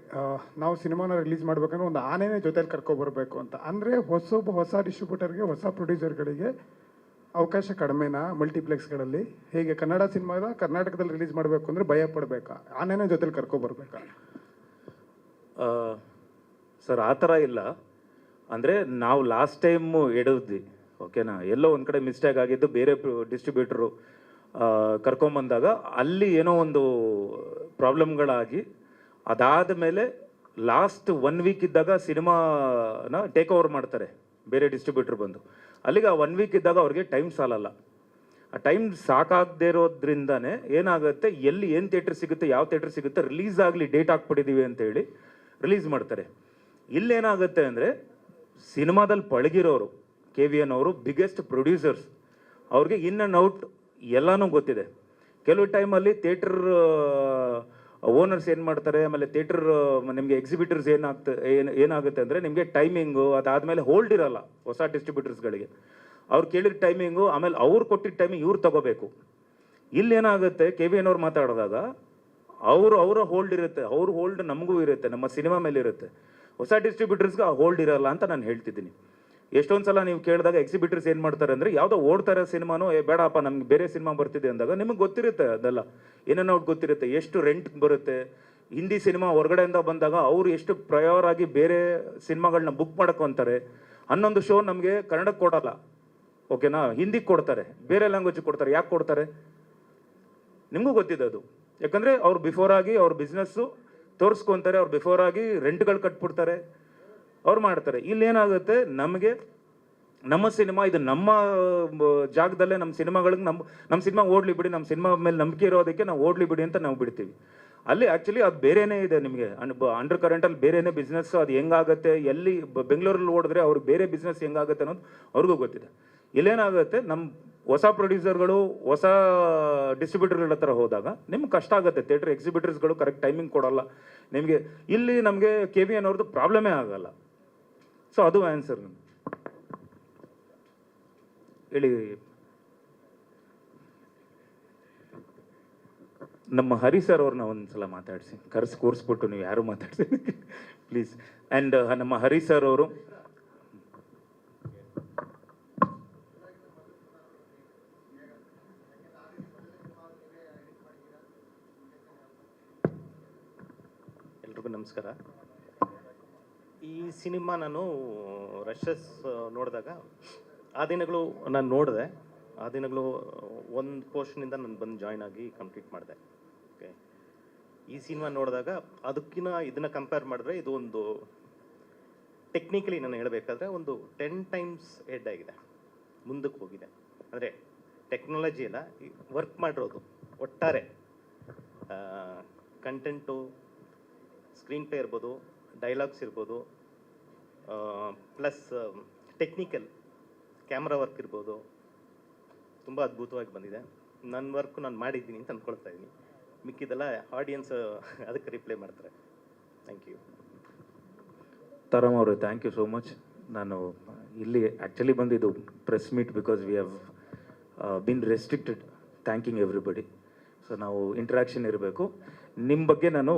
ನಾವು ಸಿನಿಮಾನ ರಿಲೀಸ್ ಮಾಡ್ಬೇಕಂದ್ರೆ ಒಂದು ಆನೆನೇ ಜೊತೆಲಿ ಕರ್ಕೊಬರ್ಬೇಕು ಅಂತ. ಅಂದರೆ ಹೊಸ ಡಿಸ್ಟ್ರಿಬ್ಯೂಟರ್ಗೆ, ಹೊಸ ಪ್ರೊಡ್ಯೂಸರ್ಗಳಿಗೆ ಅವಕಾಶ ಕಡಿಮೆನಾ ಮಲ್ಟಿಪ್ಲೆಕ್ಸ್ಗಳಲ್ಲಿ? ಹೇಗೆ ಕನ್ನಡ ಸಿನಿಮಾದ ಕರ್ನಾಟಕದಲ್ಲಿ ರಿಲೀಸ್ ಮಾಡಬೇಕು ಅಂದರೆ ಭಯ ಪಡಬೇಕಾ, ಆನೆನೇ ಜೊತೆಲಿ ಕರ್ಕೊಬರ್ಬೇಕಾ? ಸರ್, ಆ ಥರ ಇಲ್ಲ. ಅಂದರೆ ನಾವು ಲಾಸ್ಟ್ ಟೈಮು ಎಡದ್ವಿ, ಓಕೆನಾ, ಎಲ್ಲೋ ಒಂದು ಕಡೆ ಮಿಸ್ಟೇಕ್ ಆಗಿದ್ದು. ಬೇರೆ ಡಿಸ್ಟ್ರಿಬ್ಯೂಟ್ರು ಕರ್ಕೊಂಬಂದಾಗ ಅಲ್ಲಿ ಏನೋ ಒಂದು ಪ್ರಾಬ್ಲಮ್ಗಳಾಗಿ, ಅದಾದ ಮೇಲೆ ಲಾಸ್ಟ್ 1 ವೀಕ್ ಇದ್ದಾಗ ಸಿನಿಮಾನ ಟೇಕ್ ಓವರ್ ಮಾಡ್ತಾರೆ ಬೇರೆ ಡಿಸ್ಟ್ರಿಬ್ಯೂಟ್ರ್ ಬಂದು. ಅಲ್ಲಿಗೆ ಆ 1 ವೀಕ್ ಇದ್ದಾಗ ಅವ್ರಿಗೆ ಟೈಮ್ ಸಾಲಲ್ಲ. ಆ ಟೈಮ್ ಸಾಕಾಗದೇ ಇರೋದ್ರಿಂದನೇ ಏನಾಗುತ್ತೆ, ಎಲ್ಲಿ ಏನು ಥಿಯೇಟ್ರ್ ಸಿಗುತ್ತೆ, ಯಾವ ಥಿಯೇಟ್ರ್ ಸಿಗುತ್ತೆ, ರಿಲೀಸ್ ಆಗಲಿ, ಡೇಟ್ ಹಾಕ್ಬಿಟ್ಟಿದ್ದೀವಿ ಅಂತೇಳಿ ರಿಲೀಸ್ ಮಾಡ್ತಾರೆ. ಇಲ್ಲೇನಾಗುತ್ತೆ ಅಂದರೆ, ಸಿನಿಮಾದಲ್ಲಿ ಪಳಗಿರೋರು KVN ಅವರು ಬಿಗ್ಗೆಸ್ಟ್ ಪ್ರೊಡ್ಯೂಸರ್ಸ್, ಅವ್ರಿಗೆ ಇನ್ ಆ್ಯಂಡ್ ಔಟ್ ಎಲ್ಲನೂ ಗೊತ್ತಿದೆ. ಕೆಲವು ಟೈಮಲ್ಲಿ ಥಿಯೇಟರ್ ಓನರ್ಸ್ ಏನು ಮಾಡ್ತಾರೆ, ಆಮೇಲೆ ಥಿಯೇಟರ್ ನಿಮಗೆ ಎಕ್ಸಿಬಿಟರ್ಸ್ ಏನಾಗುತ್ತೆ ಅಂದರೆ, ನಿಮಗೆ ಟೈಮಿಂಗು ಅದಾದಮೇಲೆ ಹೋಲ್ಡ್ ಇರಲ್ಲ ಹೊಸ ಡಿಸ್ಟ್ರಿಬ್ಯೂಟರ್ಸ್ಗಳಿಗೆ. ಅವ್ರು ಕೇಳಿದ ಟೈಮಿಂಗು, ಆಮೇಲೆ ಅವ್ರು ಕೊಟ್ಟಿದ್ದ ಟೈಮಿಂಗ್ ಇವ್ರು ತಗೋಬೇಕು. ಇಲ್ಲೇನಾಗುತ್ತೆ, KVN ಅವ್ರು ಮಾತಾಡಿದಾಗ ಅವರ ಹೋಲ್ಡ್ ಇರುತ್ತೆ, ಅವ್ರ ಹೋಲ್ಡ್ ನಮಗೂ ಇರುತ್ತೆ, ನಮ್ಮ ಸಿನಿಮಾ ಮೇಲೆ ಇರುತ್ತೆ. ಹೊಸ ಡಿಸ್ಟ್ರಿಬ್ಯೂಟರ್ಸ್ಗೆ ಆ ಹೋಲ್ಡ್ ಇರಲ್ಲ ಅಂತ ನಾನು ಹೇಳ್ತಿದ್ದೀನಿ. ಎಷ್ಟೊಂದು ಸಲ ನೀವು ಕೇಳಿದಾಗ ಎಕ್ಸಿಬಿಟರ್ಸ್ ಏನು ಮಾಡ್ತಾರೆ ಅಂದರೆ ಯಾವುದೋ ಓಡ್ತಾರೆ ಸಿನಿಮಾನು ಬೇಡಪ್ಪ ನಮ್ಗೆ ಬೇರೆ ಸಿನಿಮಾ ಬರ್ತಿದೆ ಅಂದಾಗ ನಿಮಗೆ ಗೊತ್ತಿರುತ್ತೆ ಅದೆಲ್ಲ ಏನೇನೋ ಗೊತ್ತಿರುತ್ತೆ, ಎಷ್ಟು ರೆಂಟ್ ಬರುತ್ತೆ. ಹಿಂದಿ ಸಿನಿಮಾ ಹೊರಗಡೆಯಿಂದ ಬಂದಾಗ ಅವರು ಎಷ್ಟು ಪ್ರಯೋರ್ ಆಗಿ ಬೇರೆ ಸಿನಿಮಾಗಳನ್ನ ಬುಕ್ ಮಾಡ್ಕೊತಾರೆ. 11 ಶೋ ನಮಗೆ ಕನ್ನಡಕ್ಕೆ ಕೊಡಲ್ಲ, ಓಕೆನಾ, ಹಿಂದಿಗೆ ಕೊಡ್ತಾರೆ, ಬೇರೆ ಲ್ಯಾಂಗ್ವೇಜ್ ಕೊಡ್ತಾರೆ. ಯಾಕೆ ಕೊಡ್ತಾರೆ ನಿಮಗೂ ಗೊತ್ತಿದೆ ಅದು. ಯಾಕಂದರೆ ಅವ್ರು ಬಿಫೋರ್ ಆಗಿ ಅವ್ರ ಬಿಸ್ನೆಸ್ಸು ತೋರಿಸ್ಕೊತಾರೆ, ಅವ್ರು ಬಿಫೋರ್ ಆಗಿ ರೆಂಟ್ಗಳು ಕಟ್ಬಿಡ್ತಾರೆ, ಅವ್ರು ಮಾಡ್ತಾರೆ. ಇಲ್ಲೇನಾಗುತ್ತೆ, ನಮಗೆ ನಮ್ಮ ಸಿನಿಮಾ ಇದು ನಮ್ಮ ಜಾಗದಲ್ಲೇ ನಮ್ಮ ಸಿನಿಮಾಗಳಿಗೆ ನಮ್ಮ ಸಿನಿಮಾ ಓಡ್ಲಿ ಬಿಡಿ, ನಮ್ಮ ಸಿನಿಮಾ ಮೇಲೆ ನಂಬಿಕೆ ಇರೋದಕ್ಕೆ ನಾವು ಓಡ್ಲಿ ಬಿಡಿ ಅಂತ ನಾವು ಬಿಡ್ತೀವಿ. ಅಲ್ಲಿ ಆ್ಯಕ್ಚುಲಿ ಅದು ಬೇರೆನೇ ಇದೆ, ನಿಮಗೆ ಅಂಡರ್ ಕರೆಂಟಲ್ಲಿ ಬೇರೆನೇ ಬಿಸ್ನೆಸ್. ಅದು ಹೆಂಗಾಗುತ್ತೆ, ಎಲ್ಲಿ ಬೆಂಗಳೂರಲ್ಲಿ ಓಡಿದ್ರೆ ಅವ್ರಿಗೆ ಬೇರೆ ಬಿಸ್ನೆಸ್ ಹೆಂಗಾಗುತ್ತೆ ಅನ್ನೋದು ಅವ್ರಿಗೂ ಗೊತ್ತಿದೆ. ಇಲ್ಲೇನಾಗುತ್ತೆ, ನಮ್ಮ ಹೊಸ ಪ್ರೊಡ್ಯೂಸರ್ಗಳು ಹೊಸ ಡಿಸ್ಟ್ರಿಬ್ಯೂಟರ್ಗಳ ಹತ್ರ ಹೋದಾಗ ನಿಮ್ಗೆ ಕಷ್ಟ ಆಗುತ್ತೆ. ಥಿಯೇಟರ್ ಎಕ್ಸಿಬಿಟರ್ಸ್ಗಳು ಕರೆಕ್ಟ್ ಟೈಮಿಂಗ್ ಕೊಡಲ್ಲ ನಿಮಗೆ. ಇಲ್ಲಿ ನಮಗೆ KVN ಅವ್ರದ್ದು ಪ್ರಾಬ್ಲಮೇ ಆಗಲ್ಲ. ಸೊ ಅದು ಆನ್ಸರ್. ಹೇಳಿ. ನಮ್ಮ ಹರಿ ಸರ್ ಅವ್ರನ್ನ ಒಂದ್ಸಲ ಮಾತಾಡಿಸಿ, ಕೂರಿಸ್ಬಿಟ್ಟು ನೀವು ಯಾರು ಮಾತಾಡ್ಸಿ ಪ್ಲೀಸ್. ಆ್ಯಂಡ್ ನಮ್ಮ ಹರಿ ಸರ್ ಅವರು ಎಲ್ರಿಗೂ ನಮಸ್ಕಾರ. ಈ ಸಿನಿಮಾ ನಾನು ರಶಸ್ ನೋಡಿದಾಗ ಆ ದಿನಗಳು ನಾನು ನೋಡಿದೆ. ಆ ದಿನಗಳು ಒಂದು ಪೋರ್ಷನಿಂದ ನಾನು ಬಂದು ಜಾಯ್ನ್ ಆಗಿ ಕಂಪ್ಲೀಟ್ ಮಾಡಿದೆ. ಓಕೆ, ಈ ಸಿನಿಮಾ ನೋಡಿದಾಗ ಅದಕ್ಕಿಂತ ಇದನ್ನು ಕಂಪೇರ್ ಮಾಡಿದ್ರೆ ಇದು ಒಂದು ಟೆಕ್ನಿಕಲಿ ನಾನು ಹೇಳಬೇಕಾದ್ರೆ ಒಂದು 10 ಟೈಮ್ಸ್ ಹೆಡ್ ಆಗಿದೆ, ಮುಂದಕ್ಕೆ ಹೋಗಿದೆ. ಅಂದರೆ ಟೆಕ್ನಾಲಜಿ ಎಲ್ಲ ವರ್ಕ್ ಮಾಡಿರೋದು ಒಟ್ಟಾರೆ ಕಂಟೆಂಟು, ಸ್ಕ್ರೀನ್ ಪ್ಲೇ ಇರ್ಬೋದು, ಡೈಲಾಗ್ಸ್ ಇರ್ಬೋದು, ಪ್ಲಸ್ ಟೆಕ್ನಿಕಲ್ ಕ್ಯಾಮ್ರಾ ವರ್ಕ್ ಇರ್ಬೋದು, ತುಂಬ ಅದ್ಭುತವಾಗಿ ಬಂದಿದೆ. ನನ್ನ ವರ್ಕ್ ನಾನು ಮಾಡಿದ್ದೀನಿ ಅಂತ ಅಂದ್ಕೊಳ್ತಾ ಇದ್ದೀನಿ. ಮಿಕ್ಕಿದೆಲ್ಲ ಆಡಿಯನ್ಸ್ ಅದಕ್ಕೆ ರಿಪ್ಲೈ ಮಾಡ್ತಾರೆ. Thank you. ತರಮ್ ಅವರು, ಥ್ಯಾಂಕ್ ಯು ಸೋ ಮಚ್. ನಾನು ಇಲ್ಲಿ ಆ್ಯಕ್ಚುಲಿ ಬಂದಿದ್ದು press meet because we have been restricted thanking everybody. So ನಾವು ಇಂಟ್ರ್ಯಾಕ್ಷನ್ ಇರಬೇಕು. ನಿಮ್ಮ ಬಗ್ಗೆ ನಾನು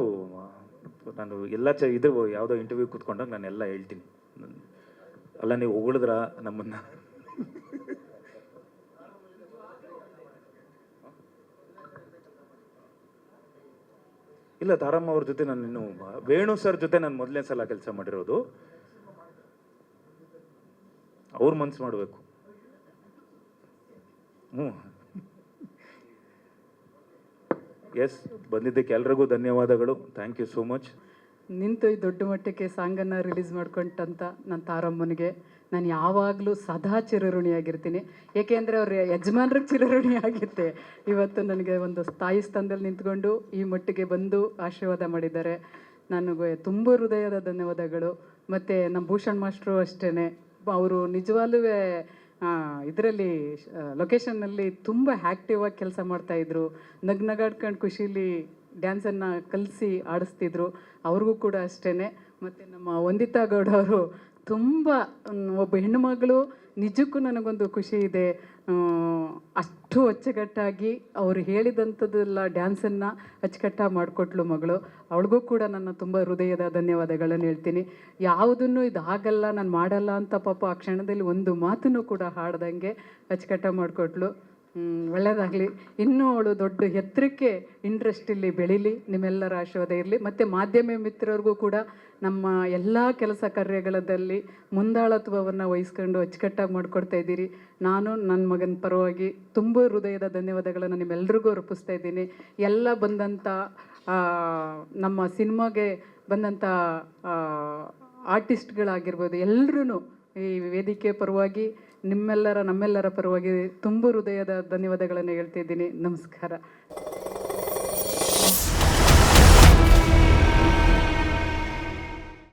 ಎಲ್ಲ ಇದು ಯಾವುದೋ ಇಂಟರ್ವ್ಯೂ ಕೂತ್ಕೊಂಡಾಗ ನಾನು ಎಲ್ಲ ಹೇಳ್ತೀನಿ. ಅಲ್ಲ, ನೀವು ಹೊಗಳಿದ್ರ ನಮ್ಮನ್ನು. ಇಲ್ಲ, ತಾರಮ್ಮ ಅವ್ರ ಜೊತೆ ನಾನು ಇನ್ನು ವೇಣು ಸರ್ ಜೊತೆ ನಾನು ಮೊದಲನೇ ಸಲ ಕೆಲಸ ಮಾಡಿರೋದು. ಅವ್ರು ಮನ್ಸು ಮಾಡಬೇಕು. ಎಸ್, ಬಂದಿದ್ದಕ್ಕೆ ಎಲ್ರಿಗೂ ಧನ್ಯವಾದಗಳು. Thank you so much. ನಿಂತು ಈ ದೊಡ್ಡ ಮಟ್ಟಕ್ಕೆ ಸಾಂಗನ್ನು ರಿಲೀಸ್ ಮಾಡ್ಕೊಂಡಂತ ನನ್ನ ತಾರಮ್ಮನಿಗೆ ನಾನು ಯಾವಾಗಲೂ ಸದಾ ಚಿರಋಣಿಯಾಗಿರ್ತೀನಿ. ಏಕೆಂದರೆ ಅವ್ರ ಯಜಮಾನ್ರಿಗೆ ಚಿರಋಣಿಯಾಗಿತ್ತೆ. ಇವತ್ತು ನನಗೆ ಒಂದು ತಾಯಿ ಸ್ಥಾನದಲ್ಲಿ ನಿಂತ್ಕೊಂಡು ಈ ಮಟ್ಟಿಗೆ ಬಂದು ಆಶೀರ್ವಾದ ಮಾಡಿದ್ದಾರೆ. ನನಗೆ ತುಂಬ ಹೃದಯದ ಧನ್ಯವಾದಗಳು. ಮತ್ತು ನಮ್ಮ ಭೂಷಣ್ ಮಾಸ್ಟ್ರು ಅಷ್ಟೇ, ಅವರು ನಿಜವಾಗ್ಲೂ ಇದರಲ್ಲಿ ಲೊಕೇಶನ್ನಲ್ಲಿ ತುಂಬ ಆ್ಯಕ್ಟಿವ್ ಆಗಿ ಕೆಲಸ ಮಾಡ್ತಾಯಿದ್ರು. ನಗಾಡ್ಕೊಂಡು ಖುಷಿಲಿ ಡ್ಯಾನ್ಸನ್ನು ಕಲಿಸಿ ಆಡಿಸ್ತಿದ್ರು. ಅವ್ರಿಗೂ ಕೂಡ ಅಷ್ಟೇ. ಮತ್ತು ನಮ್ಮ ವಂದಿತಾ ಗೌಡ ಅವರು ತುಂಬ, ಒಬ್ಬ ಹೆಣ್ಣುಮಗಳು ನಿಜಕ್ಕೂ ನನಗೊಂದು ಖುಷಿ ಇದೆ. ಅಷ್ಟು ಅಚ್ಚುಕಟ್ಟಾಗಿ ಅವರು ಹೇಳಿದಂಥದ್ದೆಲ್ಲ ಡ್ಯಾನ್ಸನ್ನು ಅಚ್ಚುಕಟ್ಟಾಗಿ ಮಾಡಿಕೊಟ್ಲು ಮಗಳು. ಅವಳಿಗೂ ಕೂಡ ನನ್ನ ತುಂಬ ಹೃದಯದ ಧನ್ಯವಾದಗಳನ್ನು ಹೇಳ್ತೀನಿ. ಯಾವುದನ್ನು ಇದಾಗಲ್ಲ, ನಾನು ಮಾಡಲ್ಲ ಅಂತ ಪಾಪ ಆ ಕ್ಷಣದಲ್ಲಿ ಒಂದು ಮಾತನ್ನು ಕೂಡ ಹಾಡ್ದಂಗೆ ಅಚ್ಚುಕಟ್ಟಾಗಿ ಮಾಡಿಕೊಟ್ಲು. ಒಳ್ಳೆಯದಾಗಲಿ. ಇನ್ನೂ ಅವಳು ದೊಡ್ಡ ಎತ್ತರಕ್ಕೆ ಇಂಡಸ್ಟ್ರಿಯಲ್ಲಿ ಬೆಳೀಲಿ, ನಿಮ್ಮೆಲ್ಲರ ಆಶೀರ್ವಾದ ಇರಲಿ. ಮತ್ತು ಮಾಧ್ಯಮ ಮಿತ್ರರಿಗೂ ಕೂಡ ನಮ್ಮ ಎಲ್ಲ ಕೆಲಸ ಕಾರ್ಯಗಳಲ್ಲಿ ಮುಂದಾಳತ್ವವನ್ನು ವಹಿಸ್ಕೊಂಡು ಅಚ್ಚುಕಟ್ಟಾಗಿ ಮಾಡಿಕೊಡ್ತಾ ಇದ್ದೀರಿ. ನಾನು ನನ್ನ ಮಗನ ಪರವಾಗಿ ತುಂಬ ಹೃದಯದ ಧನ್ಯವಾದಗಳನ್ನು ನಿಮ್ಮೆಲ್ರಿಗೂ ಅರ್ಪಿಸ್ತಾ ಇದ್ದೀನಿ. ಎಲ್ಲ ಬಂದಂಥ ನಮ್ಮ ಸಿನಿಮಾಗೆ ಬಂದಂಥ ಆರ್ಟಿಸ್ಟ್ಗಳಾಗಿರ್ಬೋದು, ಎಲ್ಲರೂ ಈ ವೇದಿಕೆ ಪರವಾಗಿ ನಮ್ಮೆಲ್ಲರ ಪರವಾಗಿ ತುಂಬ ಹೃದಯದ ಧನ್ಯವಾದಗಳನ್ನು ಹೇಳ್ತಿದ್ದೀನಿ. ನಮಸ್ಕಾರ.